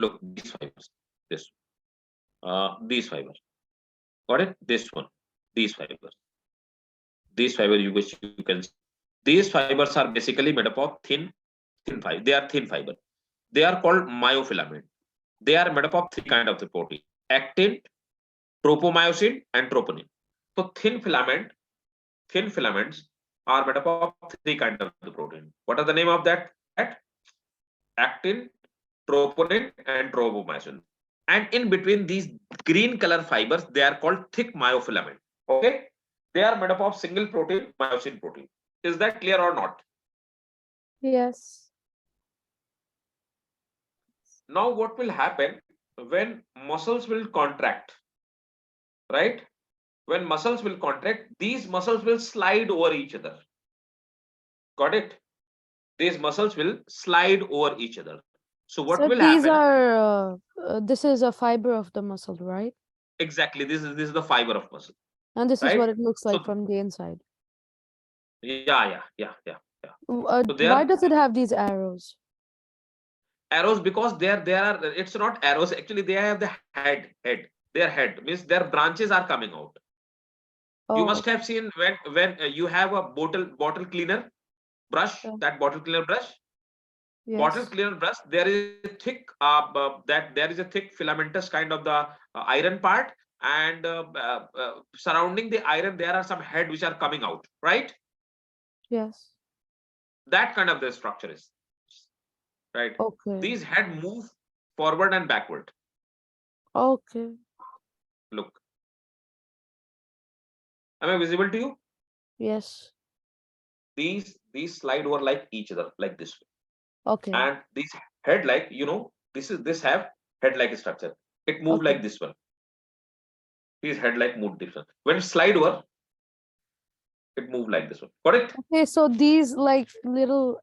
Speaker 2: Look, these fibers. This these fibers. Got it? This one. These fibers. These fiber you which you can see. These fibers are basically made up of thin fiber. They are thin fiber. They are called myofilament. They are made up of three kind of the protein: actin, tropomyosin, and troponin. So thin filaments are made up of three kind of the protein. What are the name of that? Actin, troponin, and tropomyosin. And in between these green color fibers, they are called thick myofilament. Okay, they are made up of single protein, myosin protein. Is that clear or not?
Speaker 1: Yes.
Speaker 2: Now, what will happen when muscles will contract? Right? When muscles will contract, these muscles will slide over each other. Got it? These muscles will slide over each other. So what
Speaker 1: So
Speaker 2: will
Speaker 1: these
Speaker 2: happen?
Speaker 1: are, this is a fiber of the muscle, right?
Speaker 2: Exactly. This is the fiber of muscle,
Speaker 1: And this is what
Speaker 2: right?
Speaker 1: it looks like
Speaker 2: So
Speaker 1: from the inside.
Speaker 2: yeah. So they
Speaker 1: Why
Speaker 2: are
Speaker 1: does it have these arrows?
Speaker 2: arrows because there are. It's not arrows. Actually, they have the head. Their head means their branches are coming out. You
Speaker 1: Oh,
Speaker 2: must have seen when you have a bottle cleaner brush.
Speaker 1: okay.
Speaker 2: That bottle cleaner brush. Bottle
Speaker 1: Yes.
Speaker 2: cleaner brush. There is a thick there is a thick filamentous kind of the iron part, and surrounding the iron there are some head which are coming out, right?
Speaker 1: Yes.
Speaker 2: That kind of the structure is, right?
Speaker 1: Okay.
Speaker 2: These head move forward and backward.
Speaker 1: Okay.
Speaker 2: Look, am I visible to you?
Speaker 1: Yes.
Speaker 2: These slide over like each other like this way,
Speaker 1: Okay.
Speaker 2: and these head like this have head like structure. It move
Speaker 1: Okay.
Speaker 2: like this one. These head like move different. When slide over, it move like this one. Got it?
Speaker 1: Okay. So these like little,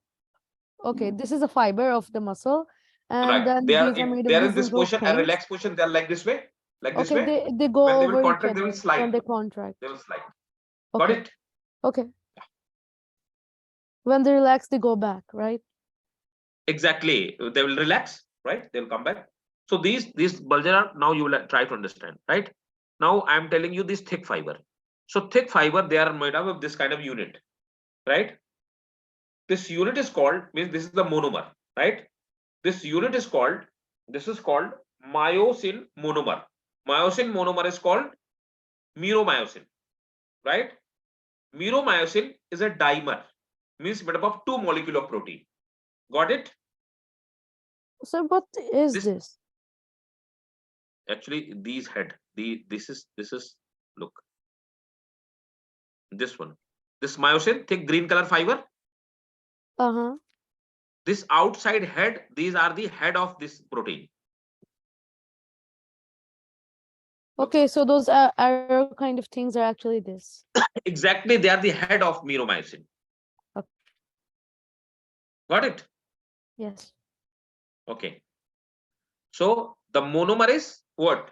Speaker 1: okay, this is a fiber of the muscle, and
Speaker 2: Right.
Speaker 1: then these are made
Speaker 2: They
Speaker 1: of
Speaker 2: are in
Speaker 1: these
Speaker 2: this
Speaker 1: little
Speaker 2: position and
Speaker 1: things.
Speaker 2: relaxed position. They are like this way, like this
Speaker 1: Okay,
Speaker 2: way.
Speaker 1: they
Speaker 2: When
Speaker 1: go
Speaker 2: they will
Speaker 1: over each
Speaker 2: contract, they will
Speaker 1: other when
Speaker 2: slide.
Speaker 1: they
Speaker 2: They
Speaker 1: contract.
Speaker 2: will slide. Got
Speaker 1: Okay.
Speaker 2: it?
Speaker 1: Okay. When they relax, they go back, right?
Speaker 2: Exactly. They will relax, right? They will come back. So these bulges are now you will try to understand, right? Now I am telling you this thick fiber. So thick fiber, they are made up of this kind of unit, right? This unit is called means this is the monomer, right? This unit is called this is called myosin monomer. Myosin monomer is called meromyosin, right? Meromyosin is a dimer, means made up of two molecule of protein. Got it?
Speaker 1: So what is
Speaker 2: This
Speaker 1: this?
Speaker 2: actually these head. This is look this one. This myosin, thick green color fiber.
Speaker 1: Uh-huh.
Speaker 2: This outside head, these are the head of this protein. Look,
Speaker 1: Okay, so those arrow kind of things are actually this.
Speaker 2: exactly they are the head of meromyosin.
Speaker 1: Okay.
Speaker 2: Got it?
Speaker 1: Yes.
Speaker 2: Okay. So the monomer is what?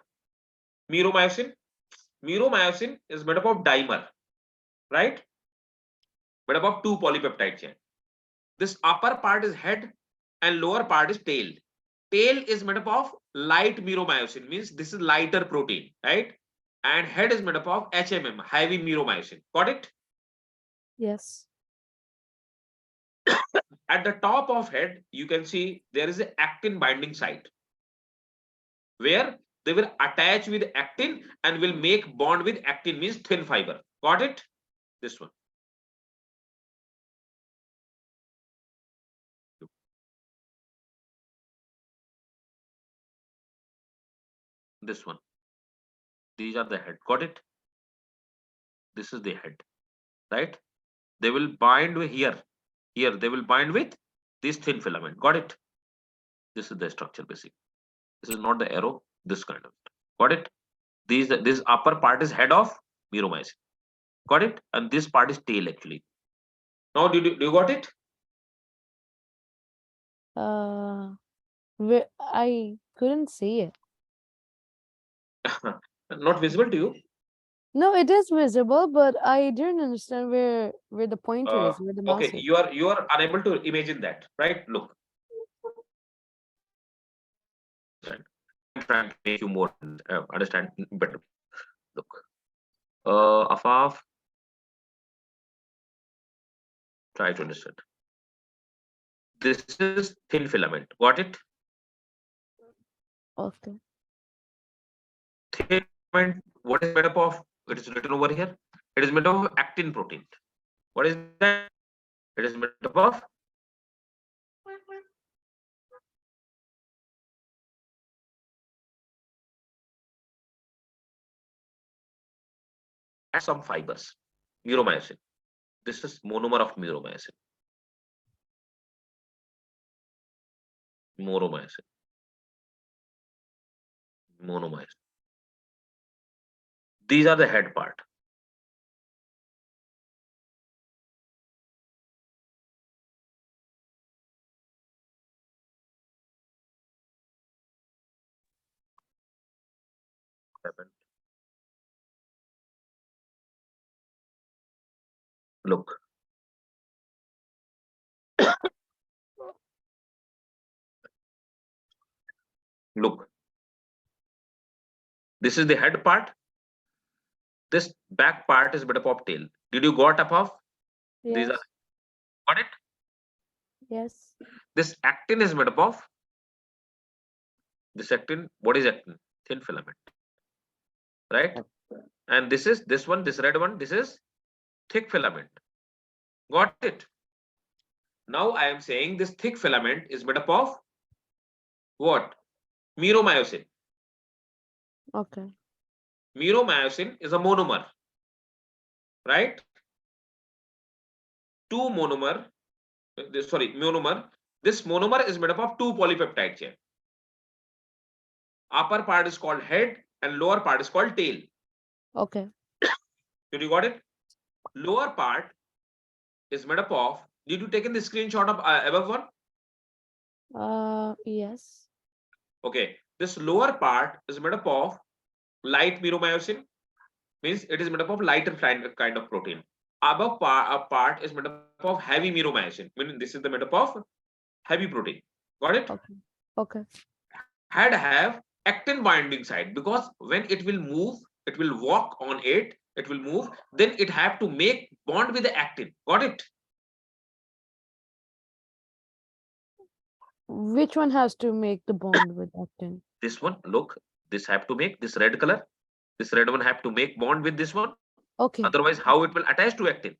Speaker 2: Meromyosin. Meromyosin is made up of dimer, right? Made up of two polypeptide chain. This upper part is head and lower part is tail. Tail is made up of light meromyosin, means this is lighter protein, right? And head is made up of HMM, heavy meromyosin. Got it?
Speaker 1: Yes.
Speaker 2: At the top of head, you can see there is an actin binding site where they will attach with actin and will make bond with actin, means thin fiber. Got it? This one. This one. These are the head. Got it? This is the head, right? They will bind with here. Here they will bind with this thin filament. Got it? This is the structure basic. This is not the arrow. This kind of. Got it? This upper part is head of meromycin. Got it? And this part is tail actually. Now do you got it?
Speaker 1: I couldn't see it.
Speaker 2: Not visible to you?
Speaker 1: No, it is visible, but I didn't understand where the pointer is, where the mouse
Speaker 2: Okay,
Speaker 1: is.
Speaker 2: you are unable to imagine that, right? Look, right. I'm trying to make you more understand better. Look, Affaf, try to understand. This is thin filament. Got it?
Speaker 1: Okay.
Speaker 2: Thin filament. What is made up of? It is written over here. It is made up of actin protein. What is that? It is made up of some fibers. Meromycin. This is monomer of meromycin. Moromycin. Monomycin. These are the head part. Look, look. This is the head part. This back part is made up of tail. Did you got above? These are
Speaker 1: Yes.
Speaker 2: got it.
Speaker 1: Yes.
Speaker 2: This actin is made up of this actin. What is actin? Thin filament, right? And this is this one, this red one. This is thick filament. Got it? Now I am saying this thick filament is made up of what? Meromycin.
Speaker 1: Okay.
Speaker 2: Meromycin is a monomer, right? Two monomer. Sorry, monomer. This monomer is made up of two polypeptide chain. Upper part is called head and lower part is called tail.
Speaker 1: Okay.
Speaker 2: Did you got it? Lower part is made up of. Did you take in the screenshot of above one?
Speaker 1: Yes.
Speaker 2: Okay. This lower part is made up of light meromycin, means it is made up of lighter kind of protein. Above part is made up of heavy meromycin, meaning this is the made up of heavy protein. Got it?
Speaker 1: Okay. Okay.
Speaker 2: Had have actin binding site, because when it will move, it will walk on it, it will move, then it have to make bond with the actin. Got it?
Speaker 1: Which one has to make the bond with actin?
Speaker 2: This one, look, this have to make this red color. This red one have to make bond with this one.
Speaker 1: Okay.
Speaker 2: Otherwise, how it will attach to actin?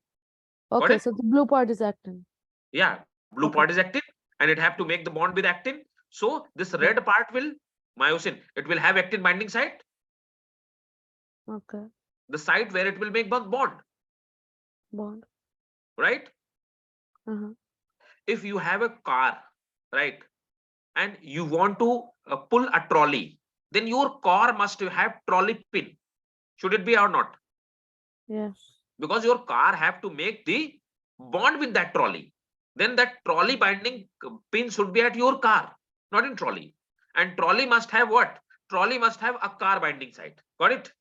Speaker 2: Got it?
Speaker 1: Okay, so the blue part is actin.
Speaker 2: Yeah, blue part
Speaker 1: Okay.
Speaker 2: is actin, and it have to make the bond with actin. So this
Speaker 1: Okay.
Speaker 2: red part will myosin. It will have actin binding site.
Speaker 1: Okay.
Speaker 2: The site where it will make bond.
Speaker 1: Bond.
Speaker 2: Right?
Speaker 1: Uh-huh.
Speaker 2: If you have a car, right, and you want to pull a trolley, then your car must have trolley pin. Should it be or not?
Speaker 1: Yes.
Speaker 2: Because your car have to make the bond with that trolley. Then that trolley binding pin should be at your car, not in trolley. And trolley must have what? Trolley must have a car binding site. Got it?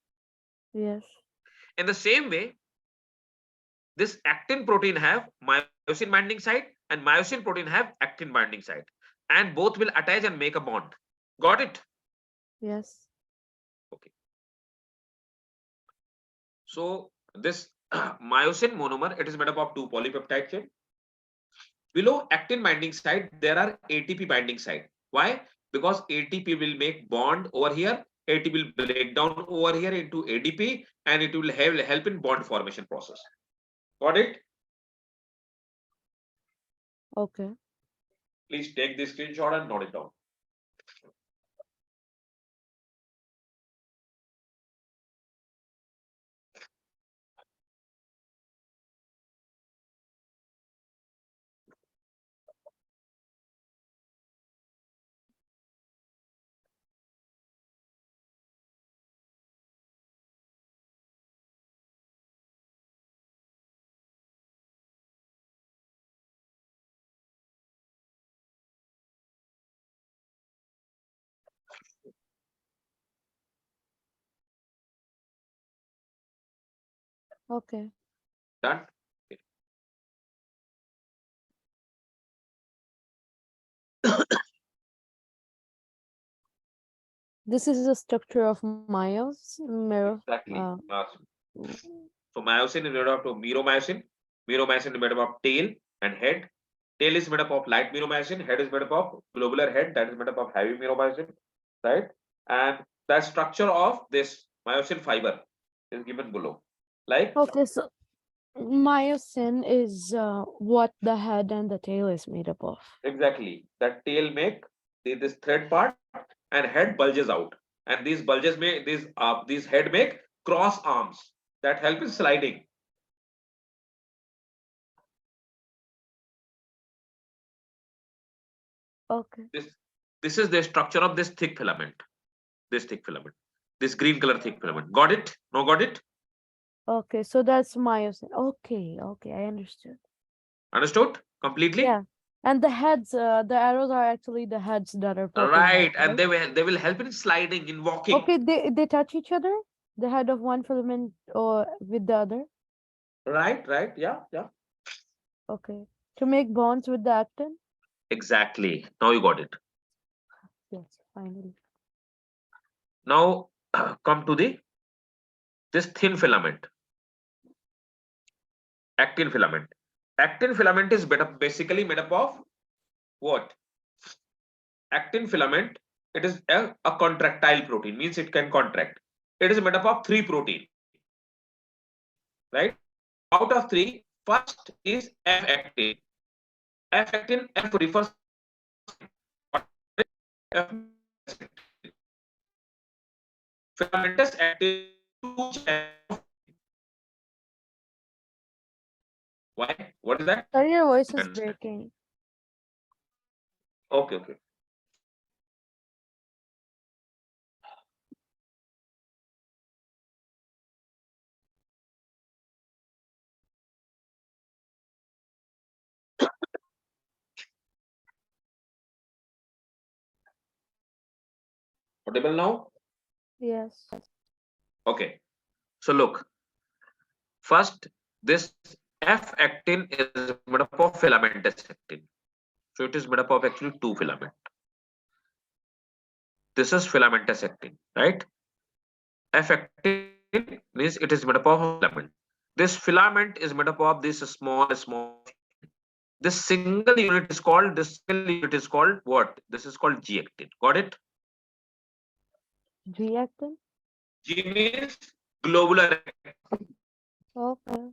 Speaker 1: Yes.
Speaker 2: In the same way, this actin protein have myosin binding site and myosin protein have actin binding site, and both will attach and make a bond. Got it?
Speaker 1: Yes.
Speaker 2: Okay. So this myosin monomer, it is made up of two polypeptide chain. Below actin binding site, there are ATP binding site. Why? Because ATP will make bond over here. ATP will break down over here into ADP, and it will help in bond formation process. Got it?
Speaker 1: Okay.
Speaker 2: Please take this screenshot and note it down.
Speaker 1: Okay.
Speaker 2: Done.
Speaker 1: This is the structure of Mayo's mirror.
Speaker 2: Exactly.
Speaker 1: W-
Speaker 2: So myosin is made up of meromyosin. Meromyosin is made up of tail and head. Tail is made up of light meromyosin. Head is made up of globular head that is made up of heavy meromyosin, right? And the structure of this myosin fiber is given below. Like
Speaker 1: Okay, so myosin is what the head and the tail is made up of.
Speaker 2: exactly that tail make this thread part and head bulges out, and these bulges make these head make cross arms that help in sliding.
Speaker 1: Okay.
Speaker 2: This this is the structure of this thick filament. This thick filament. This green color thick filament. Got it? No, got it?
Speaker 1: Okay, so that's myosin. Okay, okay, I understood.
Speaker 2: Understood? Completely?
Speaker 1: Yeah. And the heads, the arrows are actually the heads that are poking out,
Speaker 2: Right. And
Speaker 1: right?
Speaker 2: they will help in sliding, in walking.
Speaker 1: Okay, they touch each other? The head of one filament or with the other?
Speaker 2: Right, right. Yeah, yeah.
Speaker 1: Okay. To make bonds with the actin?
Speaker 2: Exactly. Now you got it.
Speaker 1: Yes, finally.
Speaker 2: Now come to the this thin filament, actin filament. Actin filament is basically made up of what? Actin filament, it is a contractile protein, means it can contract. It is made up of three protein, right? Out of three, first is F actin. F actin, F refers F filamentous actin. Why? What is that?
Speaker 1: Sorry, your voice
Speaker 2: I
Speaker 1: is
Speaker 2: understand.
Speaker 1: breaking.
Speaker 2: Okay, okay. Audible now?
Speaker 1: Yes.
Speaker 2: Okay. So look, first this F actin is made up of filamentous actin. So it is made up of actually two filament. This is filamentous actin, right? F actin means it is made up of filament. This filament is made up of this small filament. This single unit is called what? This is called G actin. Got it?
Speaker 1: G actin?
Speaker 2: G means globular
Speaker 1: Okay.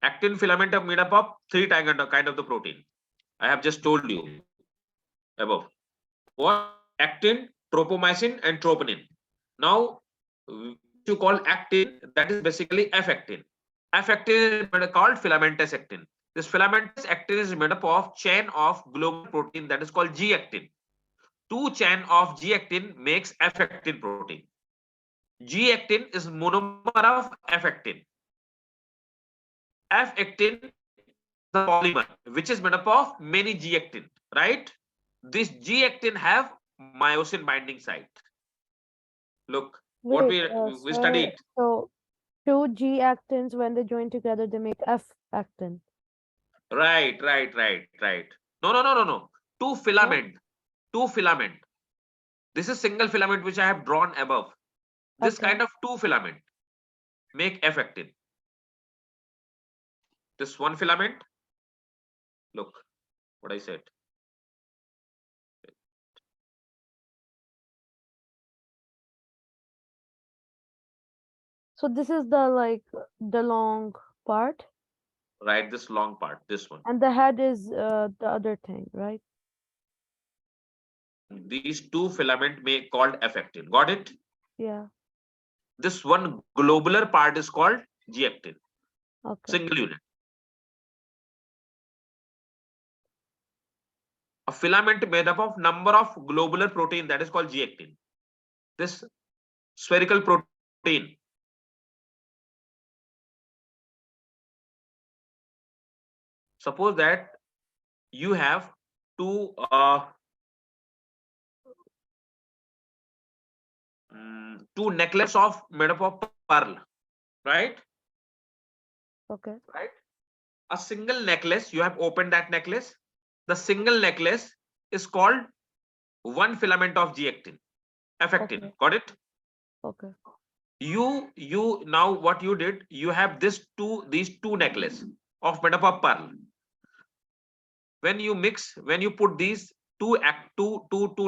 Speaker 2: actin filament are made up of three kind of the protein. I have just told you above. What? Actin, tropomyosin, and troponin. Now, you call actin, that is basically F actin. F actin is called filamentous actin. This filamentous actin is made up of chain of global protein that is called G actin. Two chain of G actin makes F actin protein. G actin is monomer of F actin. F actin the polymer which is made up of many G actin, right? This G actin have myosin binding site. Look, what
Speaker 1: Wait,
Speaker 2: we
Speaker 1: sir.
Speaker 2: studied.
Speaker 1: So two G actins, when they join together, they make F actin.
Speaker 2: Right, right, right, right. No, no, no, no, no. Two
Speaker 1: No?
Speaker 2: filament. Two filament. This is single filament which I have drawn above. This
Speaker 1: Okay.
Speaker 2: kind of two filament make F actin. This one filament. Look, what I said.
Speaker 1: So this is the the long part,
Speaker 2: Right, this long part. This one.
Speaker 1: and the head is the other thing, right?
Speaker 2: These two filament may called F actin. Got it?
Speaker 1: Yeah.
Speaker 2: This one globular part is called G actin.
Speaker 1: Okay.
Speaker 2: Single unit. A filament made up of number of globular protein that is called G actin. This spherical protein. Suppose that you have two two necklace of made up of pearl, right?
Speaker 1: Okay.
Speaker 2: right? A single necklace, you have opened that necklace. The single necklace is called one filament of G-actin, affectin.
Speaker 1: Okay.
Speaker 2: Got it?
Speaker 1: Okay.
Speaker 2: You now what you did, you have these two necklace of made up of pearl. When you put these two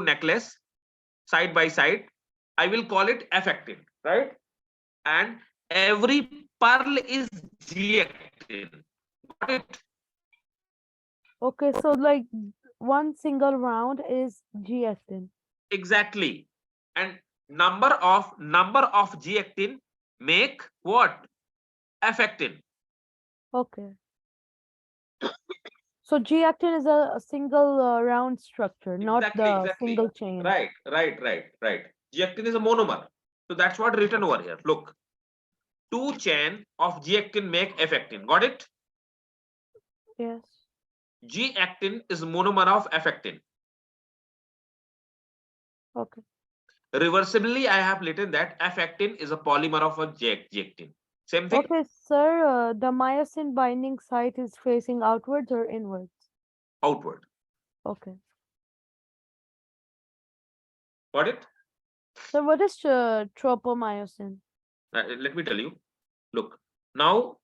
Speaker 2: necklace side by side, I will call it affectin, right? And every pearl is G-actin. Got it?
Speaker 1: Okay. So like one single round is G-actin.
Speaker 2: Exactly. And number of G-actin make what? Affectin.
Speaker 1: Okay. So G-actin is a single round structure, not the
Speaker 2: Exactly.
Speaker 1: single chain.
Speaker 2: Right. G-actin is a monomer. So that's what written over here. Look, two chain of G-actin make affectin. Got it?
Speaker 1: Yes.
Speaker 2: G-actin is monomer of affectin.
Speaker 1: Okay.
Speaker 2: Reversibly, I have written that affectin is a polymer of a G-actin. Same thing,
Speaker 1: Okay, sir. The myosin binding site is facing outwards or inwards?
Speaker 2: outward.
Speaker 1: Okay.
Speaker 2: Got it?
Speaker 1: So what is tropomyosin?
Speaker 2: Let me tell you. Look, now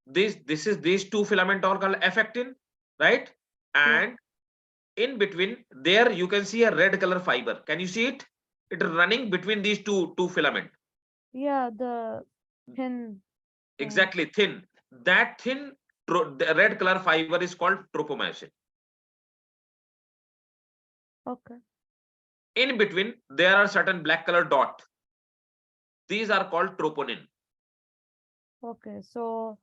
Speaker 2: this is these two filament are called affectin, right?
Speaker 1: Yeah.
Speaker 2: And in between there you can see a red color fiber. Can you see it? It is running between these two filament.
Speaker 1: Yeah, the thin thing.
Speaker 2: Exactly, thin. That thin the red color fiber is called tropomyosin.
Speaker 1: Okay.
Speaker 2: In between there are certain black color dot. These are called troponin.
Speaker 1: Okay. So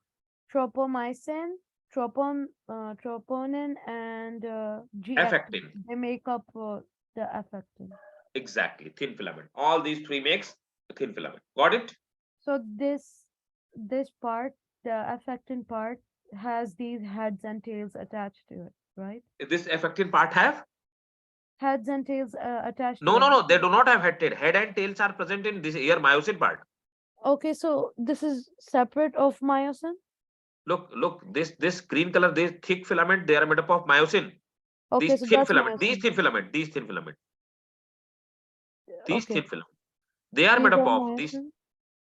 Speaker 1: tropomyosin, troponin, and G-actin.
Speaker 2: Affectin.
Speaker 1: They make up the affectin.
Speaker 2: Exactly, thin filament. All these three makes a thin filament. Got it?
Speaker 1: So this part, the affectin part, has these heads and tails attached to it, right?
Speaker 2: This affectin part have?
Speaker 1: Heads and tails attached to
Speaker 2: No,
Speaker 1: it.
Speaker 2: no, no. They do not have head tail. Head and tails are present in this ear myosin part.
Speaker 1: Okay, so this is separate of myosin?
Speaker 2: Look. This green color, this thick filament, they are made up of myosin.
Speaker 1: Okay,
Speaker 2: These
Speaker 1: so
Speaker 2: thin
Speaker 1: that's
Speaker 2: filament,
Speaker 1: myosin.
Speaker 2: these
Speaker 1: Okay,
Speaker 2: thin filament. They are made
Speaker 1: these
Speaker 2: up
Speaker 1: are
Speaker 2: of these.
Speaker 1: myosin.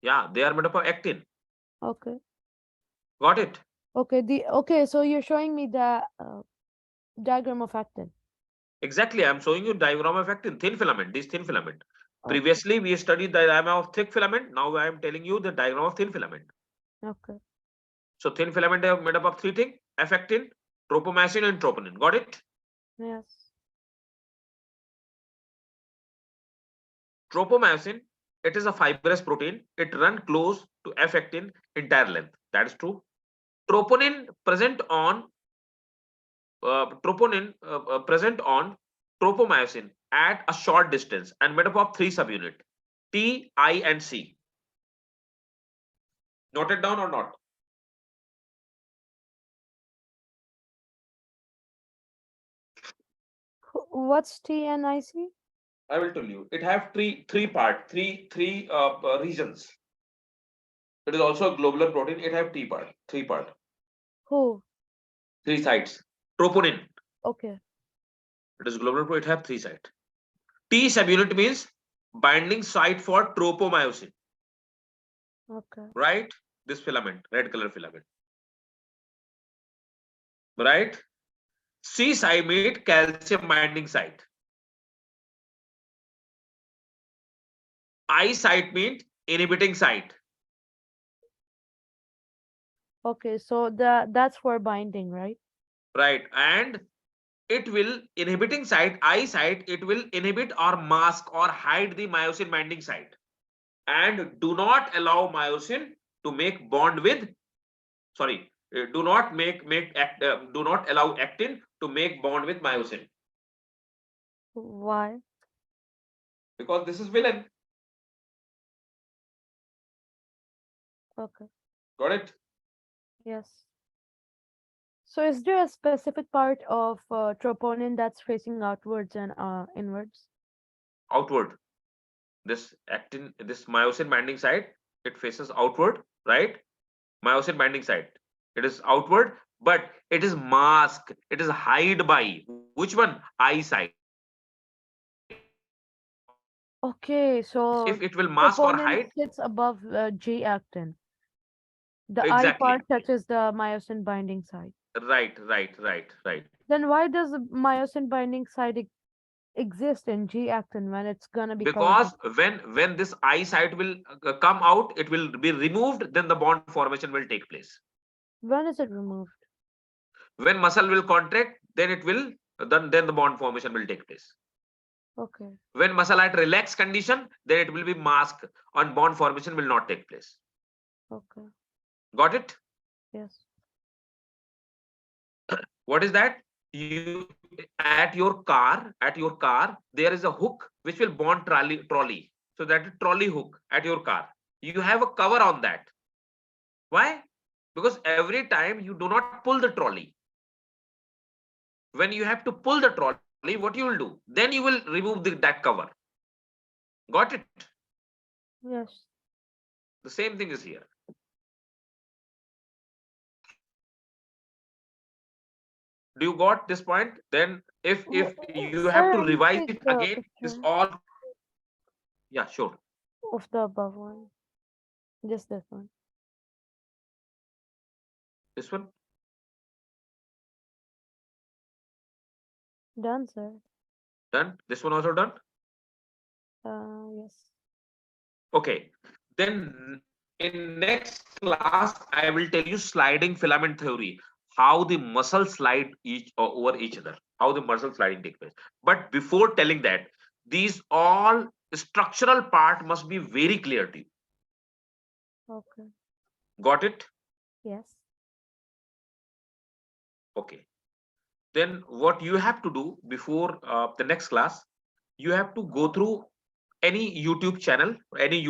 Speaker 2: Yeah, they are made up of actin.
Speaker 1: Okay.
Speaker 2: Got it?
Speaker 1: Okay, so you're showing me the diagram of actin.
Speaker 2: Exactly. I'm showing you diagram of actin, thin filament. This thin filament.
Speaker 1: Okay,
Speaker 2: Previously, we studied the diagram of thick filament. Now I am telling you the diagram of thin filament.
Speaker 1: okay.
Speaker 2: So thin filament are made up of three things: affectin, tropomyosin, and troponin. Got it?
Speaker 1: Yes.
Speaker 2: Tropomyosin, it is a fibrous protein. It runs close to affectin entire length. That is true. Troponin present on present on tropomyosin at a short distance and made up of three subunit: T, I, and C. Noted down or not?
Speaker 1: What's TNIC?
Speaker 2: I will tell you. It have three regions. It is also a globular protein. It have three part,
Speaker 1: Who?
Speaker 2: three sides. Troponin.
Speaker 1: Okay,
Speaker 2: It is globular protein. It have three sides. T subunit means binding site for tropomyosin,
Speaker 1: okay,
Speaker 2: right? This filament, red color filament, right? C site means calcium binding site. I site means inhibiting site,
Speaker 1: okay. So that's for binding, right?
Speaker 2: right? And it will inhibiting site, I site, it will inhibit or mask or hide the myosin binding site and do not allow myosin to make bond with, sorry, do not allow actin to make bond with myosin,
Speaker 1: Why?
Speaker 2: because this is villain.
Speaker 1: Okay,
Speaker 2: Got it?
Speaker 1: yes. So is there a specific part of troponin that's facing outwards and inwards?
Speaker 2: Outward. This actin, this myosin binding site, it faces outward, right? myosin binding site. It is outward, but it is masked. It is hide by which one? I side.
Speaker 1: Okay,
Speaker 2: If
Speaker 1: so
Speaker 2: it will mask or
Speaker 1: troponin
Speaker 2: hide,
Speaker 1: sits above G actin. The I
Speaker 2: exactly.
Speaker 1: part touches the myosin binding site.
Speaker 2: Right.
Speaker 1: Then why does the myosin binding site exist in G actin when it's gonna be covered
Speaker 2: Because
Speaker 1: with?
Speaker 2: when this I site will come out, it will be removed. Then the bond formation will take place.
Speaker 1: When is it removed?
Speaker 2: When muscle will contract, then it will then the bond formation will take place.
Speaker 1: Okay,
Speaker 2: When muscle at relaxed condition, then it will be masked and bond formation will not take place.
Speaker 1: okay,
Speaker 2: Got it?
Speaker 1: yes.
Speaker 2: What is that? You at your car there is a hook which will bond trolley. So that is trolley hook at your car. You have a cover on that. Why? Because every time you do not pull the trolley. When you have to pull the trolley, what you will do? Then you will remove that cover. Got it?
Speaker 1: Yes.
Speaker 2: The same thing is here. Do you got this point? Then if you have to
Speaker 1: Sir, let me
Speaker 2: revise it
Speaker 1: take
Speaker 2: again,
Speaker 1: the
Speaker 2: this
Speaker 1: picture
Speaker 2: all, yeah, sure.
Speaker 1: of the above one. Just this one.
Speaker 2: This one
Speaker 1: Done, sir.
Speaker 2: done. This one also done.
Speaker 1: Yes.
Speaker 2: Okay. Then in next class, I will tell you sliding filament theory, how the muscles slide each over each other, how the muscle sliding take place. But before telling that, these all structural part must be very clear to you.
Speaker 1: Okay.
Speaker 2: Got it?
Speaker 1: Yes.
Speaker 2: Okay. Then what you have to do before the next class, you have to go through any YouTube channel, any